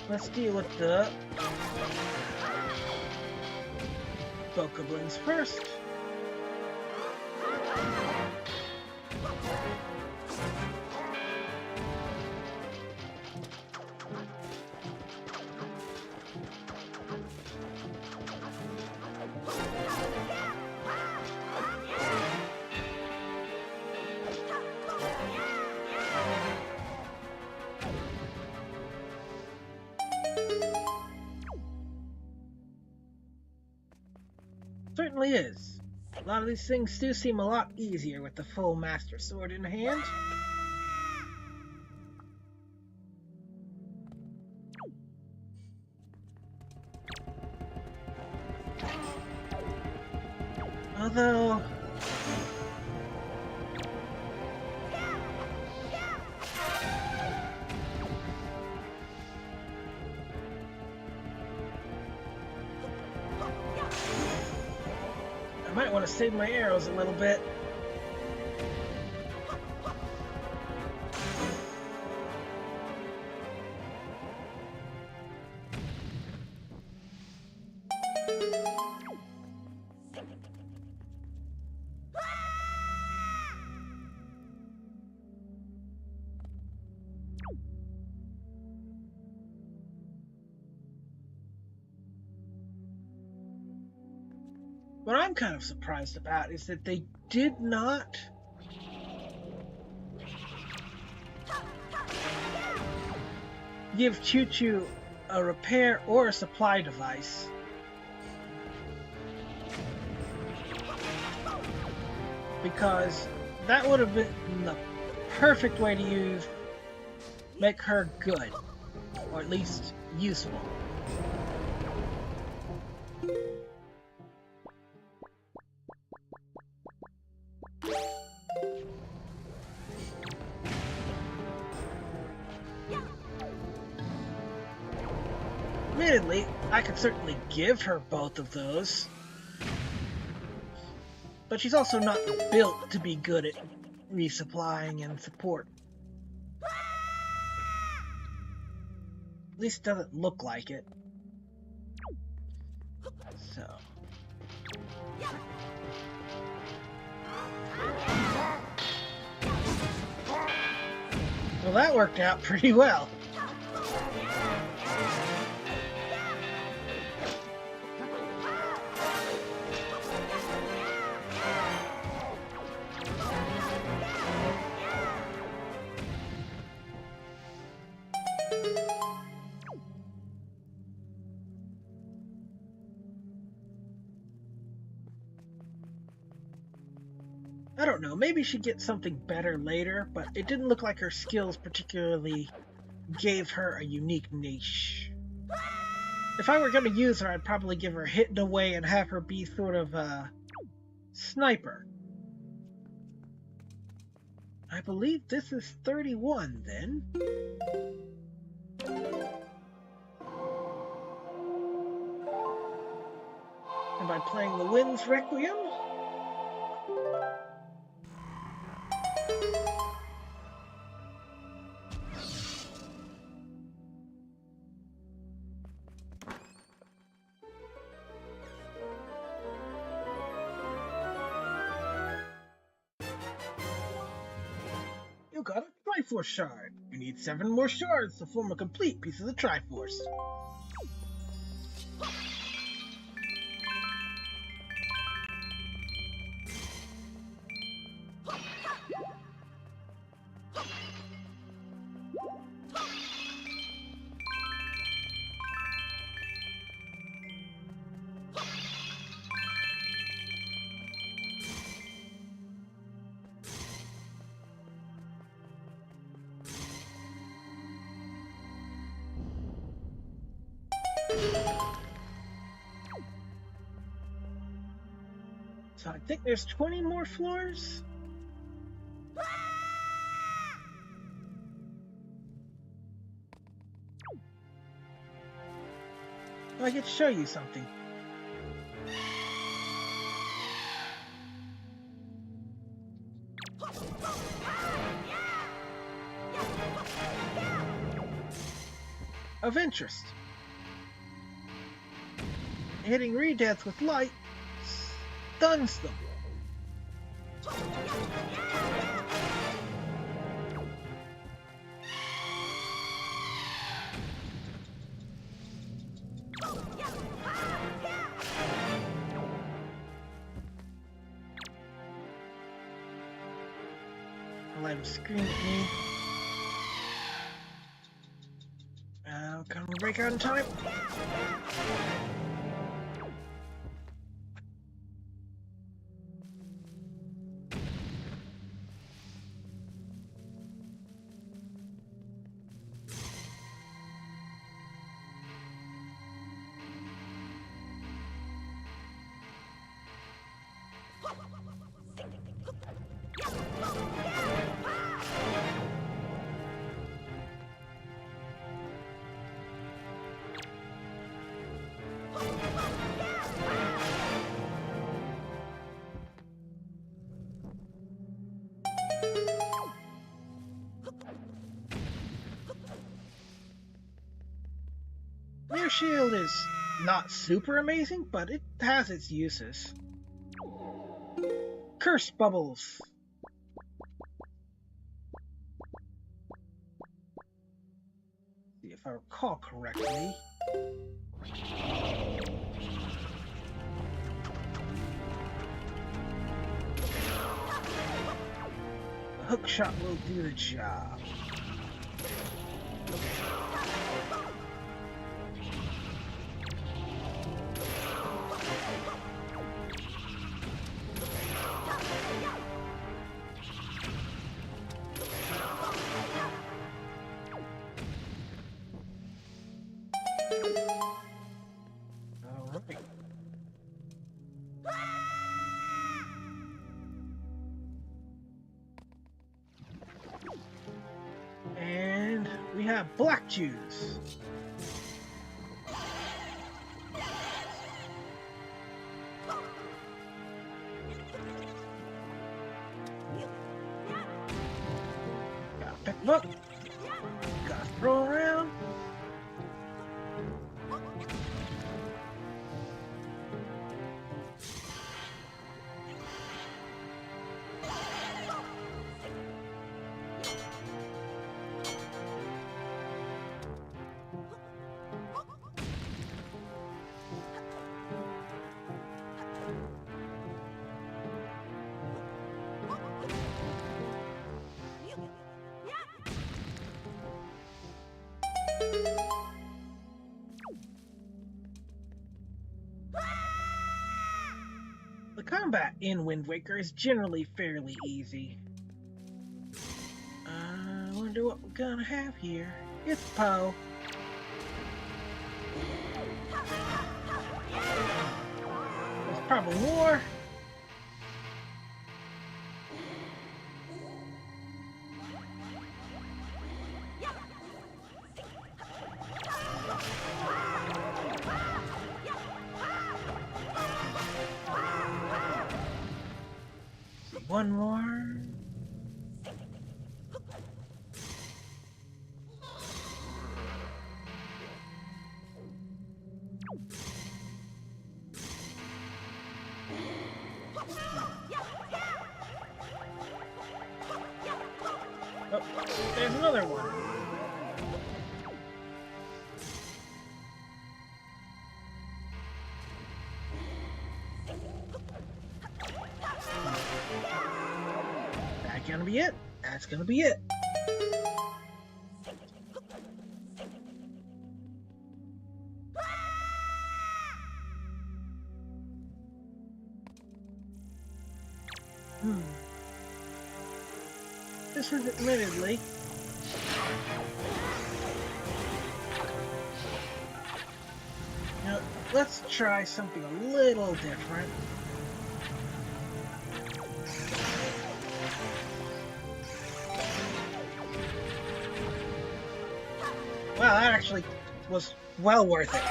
Let's deal with the Bokoblins first. Certainly is. A lot of these things do seem a lot easier with the full Master Sword in hand. Although... I might want to save my arrows a little bit. What I'm kind of surprised about is that they did not give Choo Choo a repair or a supply device. Because that would have been the perfect way to make her good, or at least useful. Admittedly, I could certainly give her both of those, but she's also not built to be good at resupplying and support. At least it doesn't look like it. So... well, that worked out pretty well. I don't know, maybe she'd get something better later, but it didn't look like her skills particularly gave her a unique niche. If I were going to use her, I'd probably give her Hidden Away and have her be sort of a sniper. I believe this is 31 then. Am I playing the Wind's Requiem? You got a Triforce shard. You need 7 more shards to form a complete piece of the Triforce. So I think there's 20 more floors? I could show you something. Of interest. Hitting redeaths with light stuns them. Let him scream at me. Can we break out in time? Their shield is not super amazing, but it has its uses. Curse bubbles. See if I recall correctly. The hook shot will do the job. And we have black juice. Gotta pick them up. Gotta throw around. The combat in Wind Waker is generally fairly easy. I wonder what we're gonna have here. It's Poe. There's probably more. One more. Oh, there's another one. That's gonna be it. That's gonna be it. This is admittedly now, let's try something a little different. Wow, that actually was well worth it.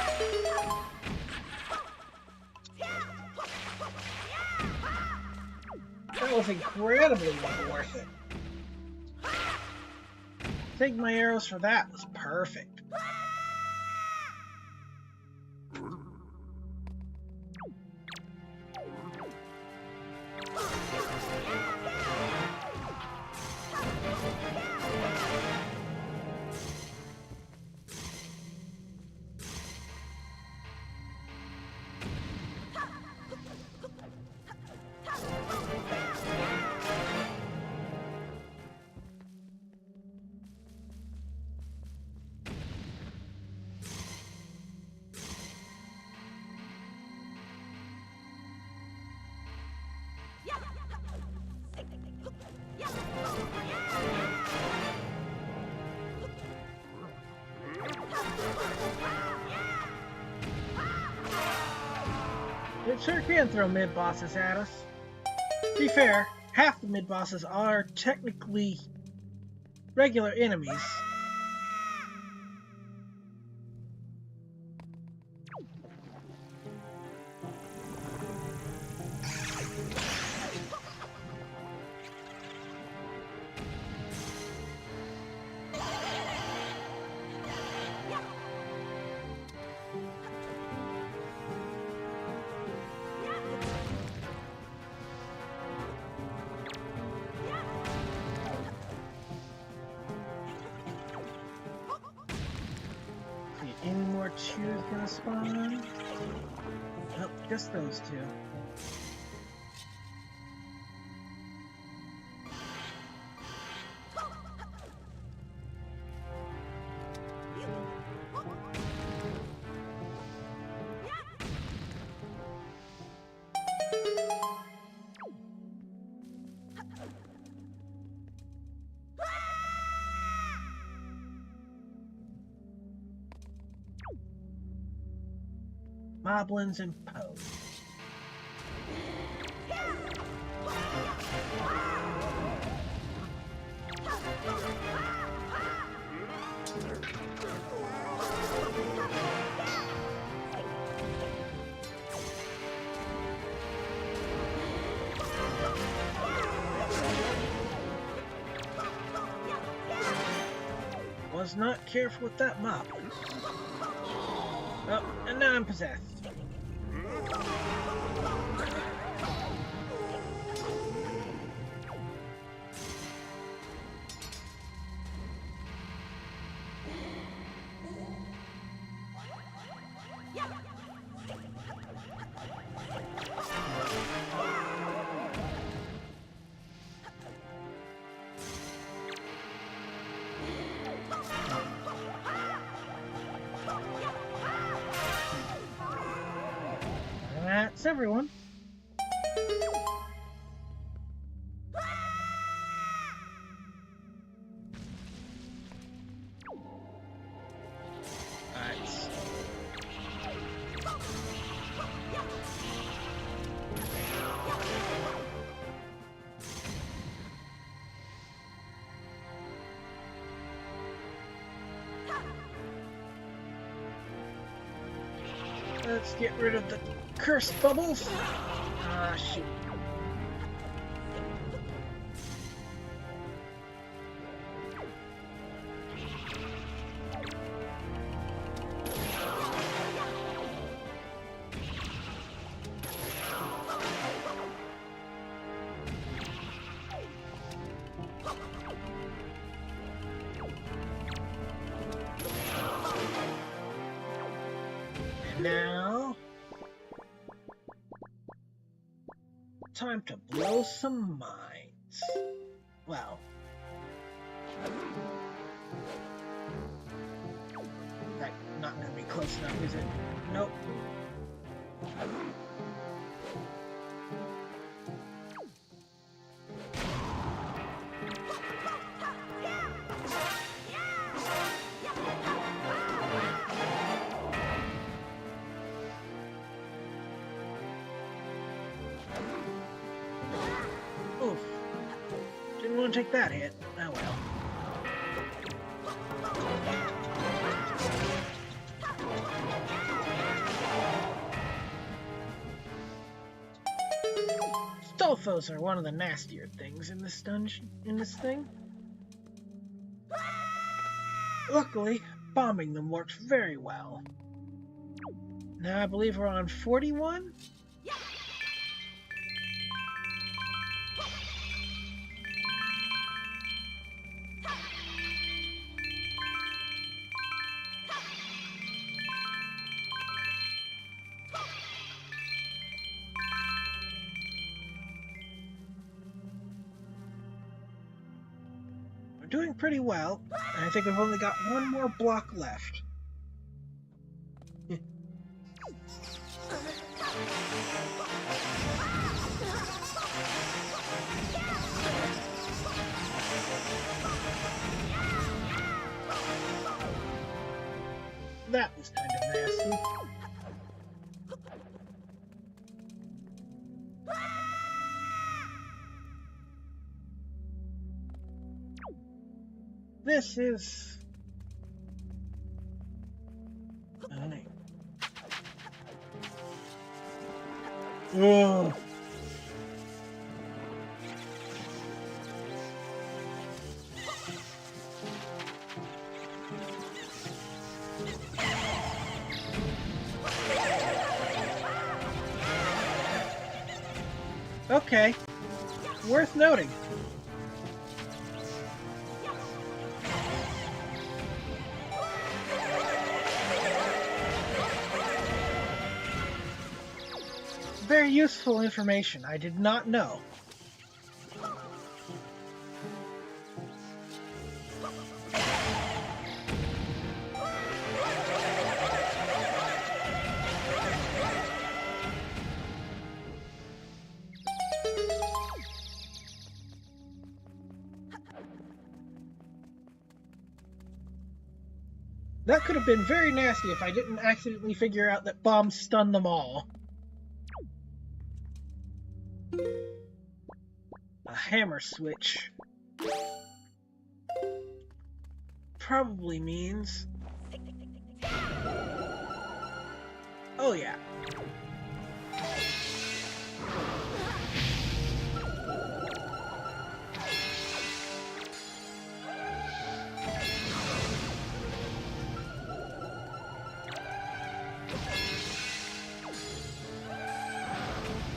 was incredibly well worth it. Taking my arrows for that was perfect. It sure can throw mid-bosses at us. To be fair, half the mid-bosses are technically regular enemies. Any more cheers gonna spawn? Nope, just those two. Moblins and Poe. Was not careful with that mop. Oh, and now I'm possessed. That's everyone. Nice. Let's get rid of the curse bubbles. Ah, shoot. And now, time to blow some minds. Well, that's not gonna be close enough, is it? Nope. Oof. Didn't want to take that hit. Oh well. Stalfos are one of the nastier things in this dungeon, in this thing. Luckily, bombing them worked very well. Now I believe we're on 41? We're doing pretty well, and I think we've only got one more block left. That was kind of nasty. This is... Ugh. Okay. Worth noting. Very useful information I did not know. That could have been very nasty if I didn't accidentally figure out that bombs stun them all. A hammer switch probably means... Oh yeah.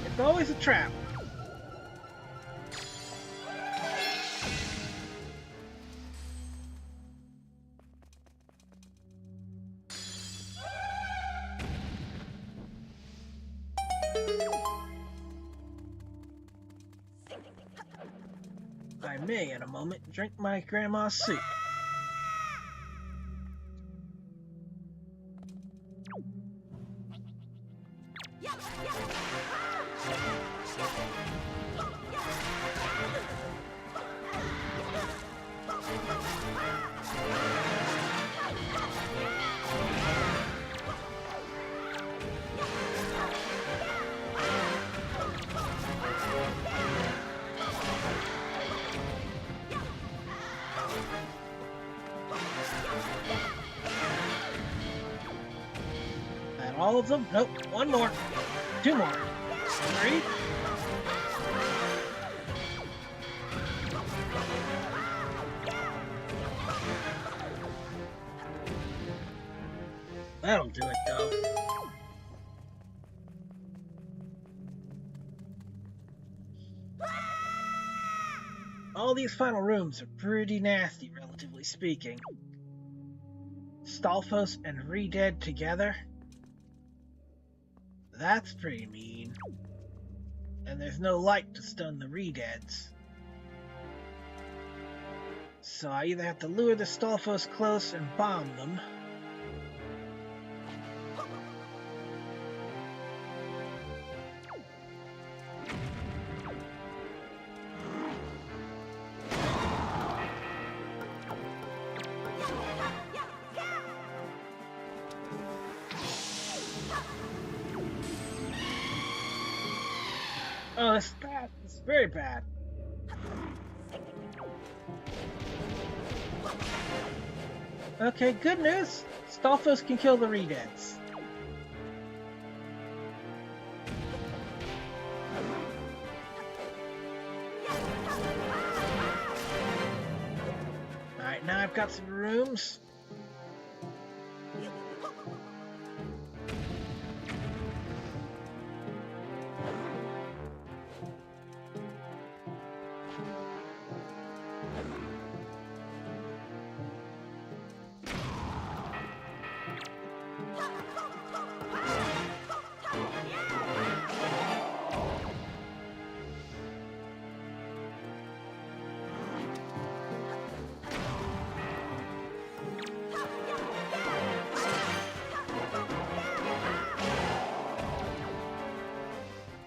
It's always a trap. I may, in a moment, drink my grandma's soup. All of them? Nope. One more. Two more. Three. That'll do it, though. All these final rooms are pretty nasty, relatively speaking. Stalfos and Re-Dead together? That's pretty mean. And there's no light to stun the Re-Deads. So I either have to lure the Stalfos close and bomb them, oh, that's bad. It's very bad. Okay, good news. Stalfos can kill the Re-Deads. I've got some rooms.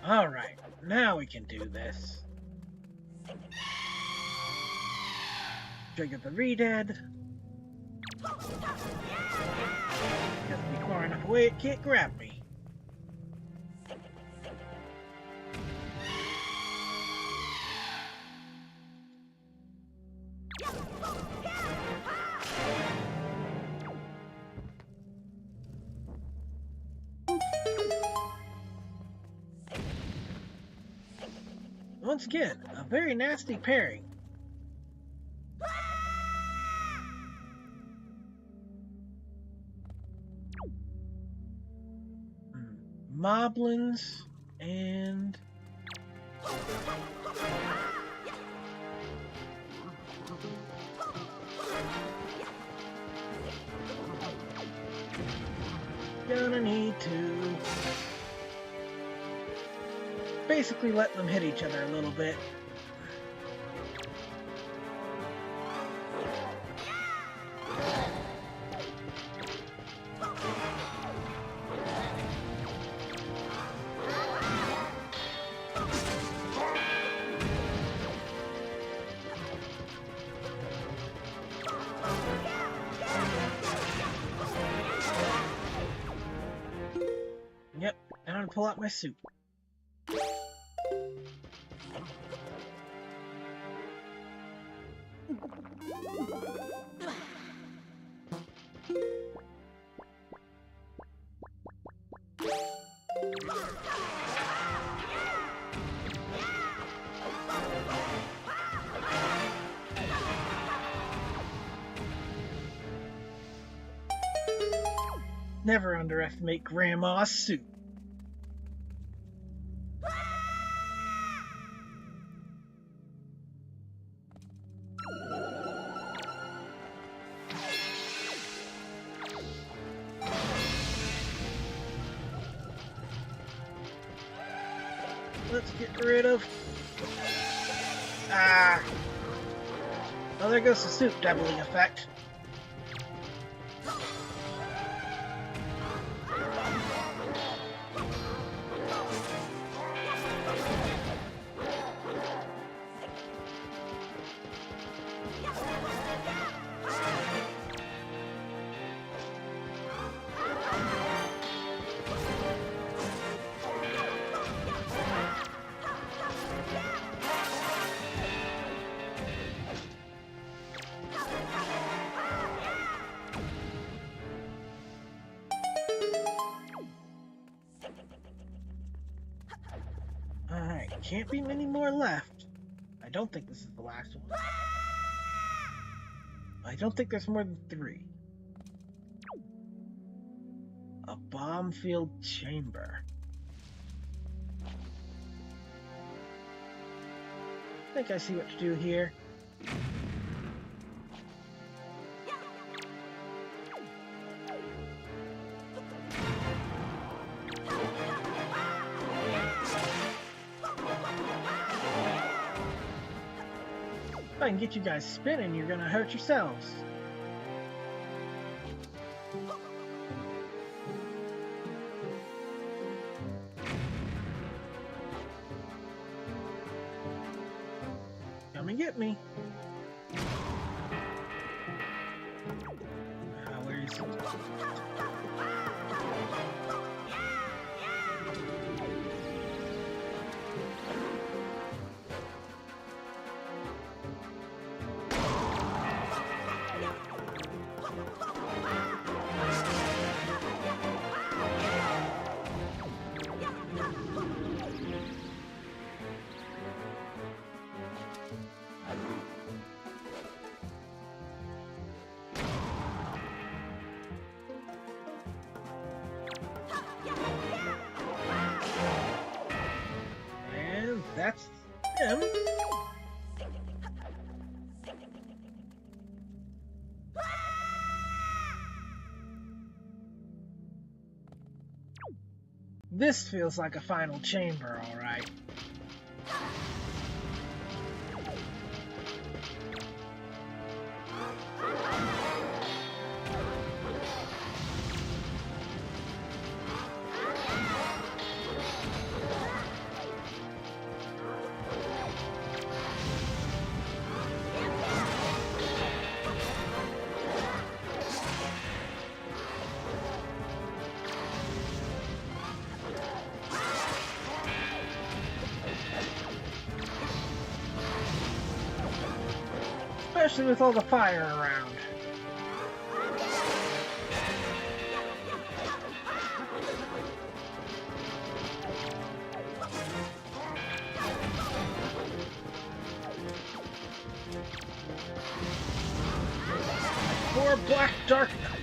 Alright, now we can do this. Trigger the re-dead. Just be far enough away, it can't grab me. Once again, a very nasty pairing. Moblins and gonna need to basically let them hit each other a little bit. Yep, now to pull out my suit. Never underestimate Grandma's suit. Let's get rid of... Ah! Oh, there goes the suit doubling effect. Alright, can't be many more left. I don't think this is the last one. I don't think there's more than 3. A bomb-filled chamber. I think I see what to do here. If I can get you guys spinning, you're gonna hurt yourselves. Come and get me. Where is he? That's him. This feels like a final chamber, alright. Especially with all the fire around. More black dark knights.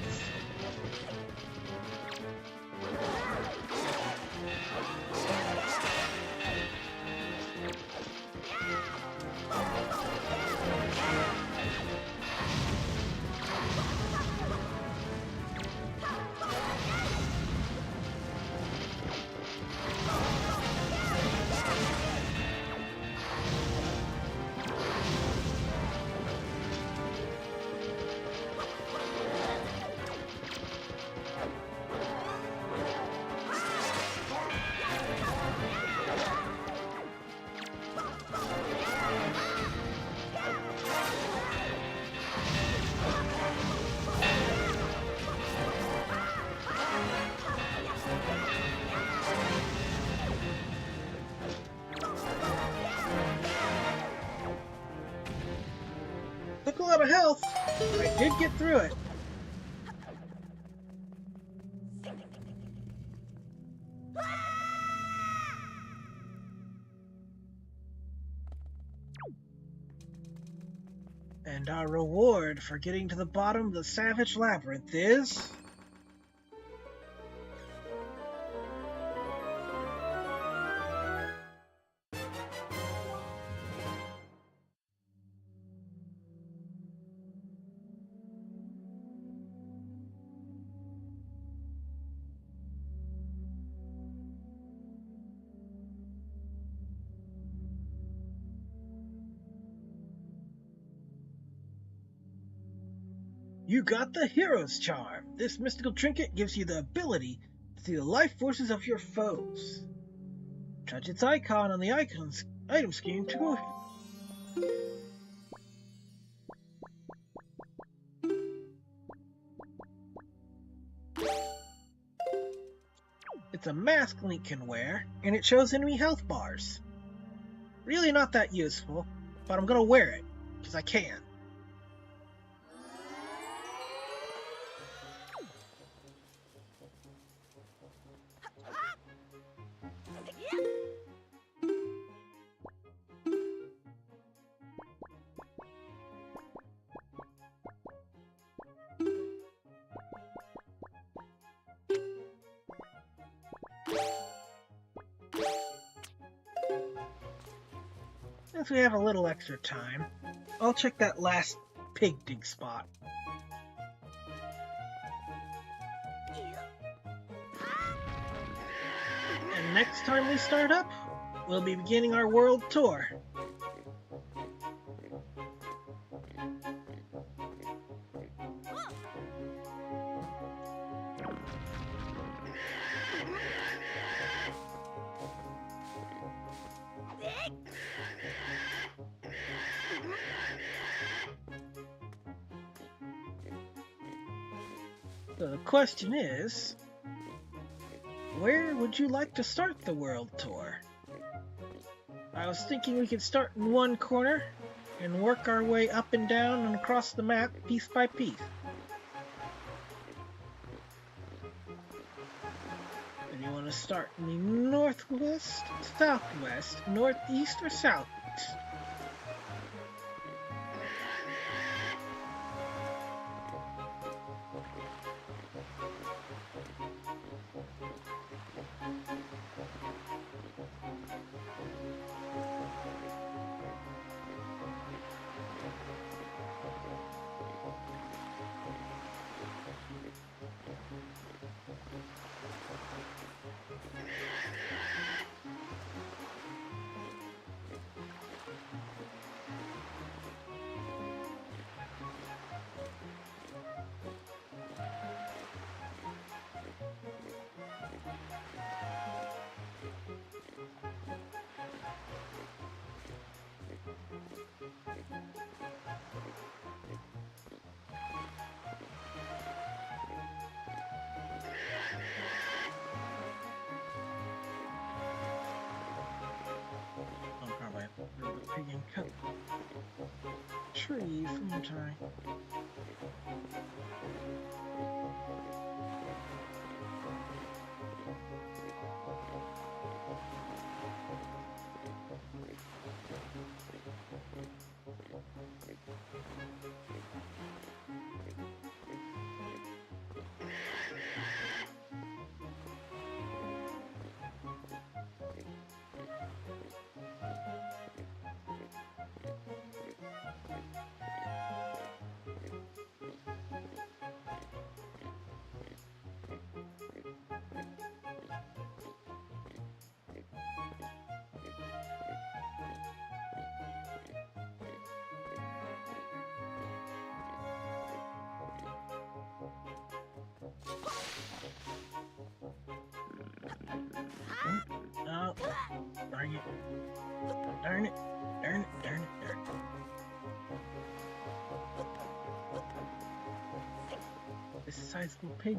Took a lot of health, but I did get through it. And our reward for getting to the bottom of the Savage Labyrinth is... You got the Hero's Charm. This mystical trinket gives you the ability to see the life forces of your foes. Touch its icon on the item screen to... It's a mask Link can wear, and it shows enemy health bars. Really not that useful, but I'm gonna wear it, because I can. Since we have a little extra time, I'll check that last pig dig spot. And next time we start up, we'll be beginning our world tour. The question is, where would you like to start the world tour? I was thinking we could start in one corner and work our way up and down and across the map piece by piece. And you want to start in the northwest, southwest, northeast, or southeast? trees from time. Oh, darn it. Darn it. Darn it. Darn it. Darn it. This sizable pig.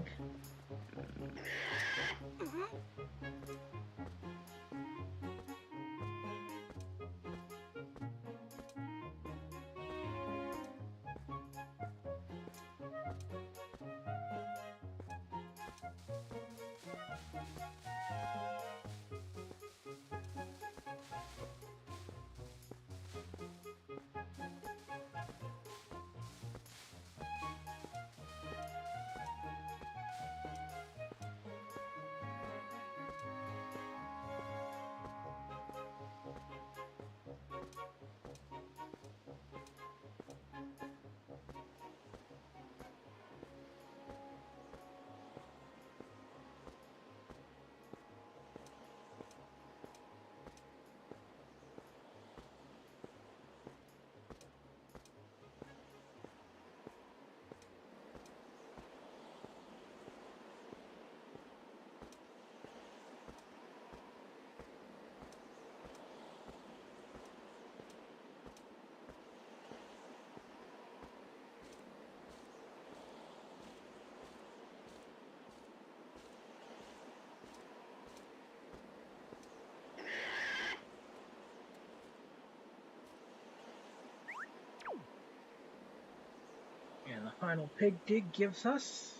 And the final pig dig gives us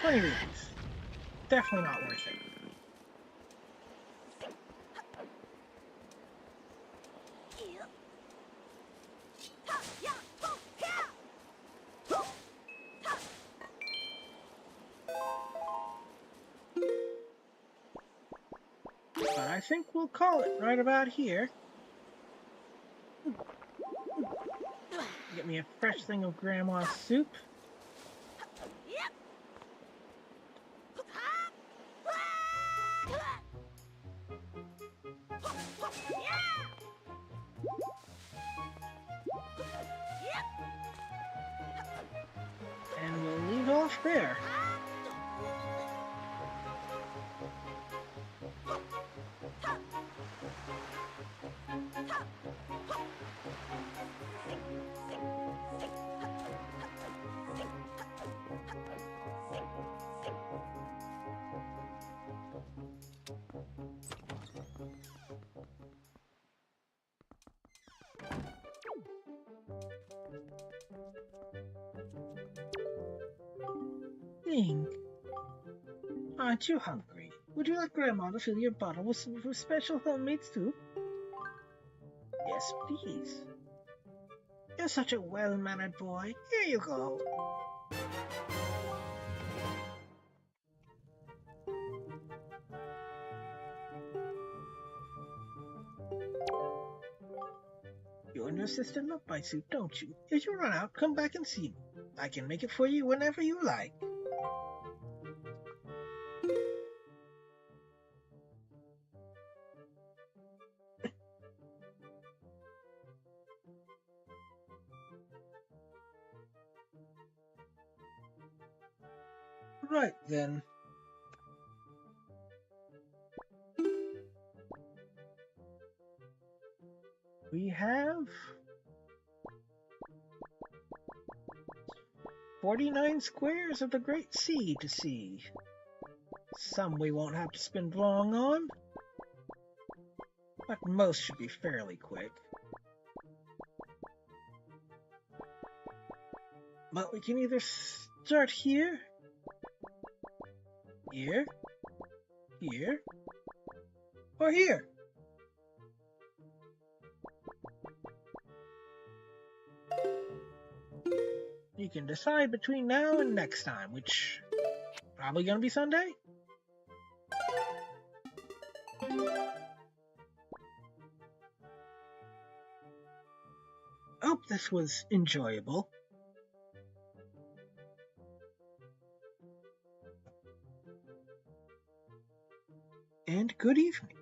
20 rupees. Definitely not worth it. But I think we'll call it right about here. Get me a fresh thing of Grandma's soup. And we'll leave off there. Ning, aren't you hungry? Would you like Grandma to fill your bottle with some of her special homemade soup? Yes, please. You're such a well-mannered boy. Here you go. You and your sister love my soup, don't you? If you run out, come back and see me. I can make it for you whenever you like. Right then. We have 49 squares of the Great Sea to see. Some we won't have to spend long on. but most should be fairly quick. But we can either start here, here, here, or here. You can decide between now and next time, which probably gonna be Sunday. Hope this was enjoyable. And good evening.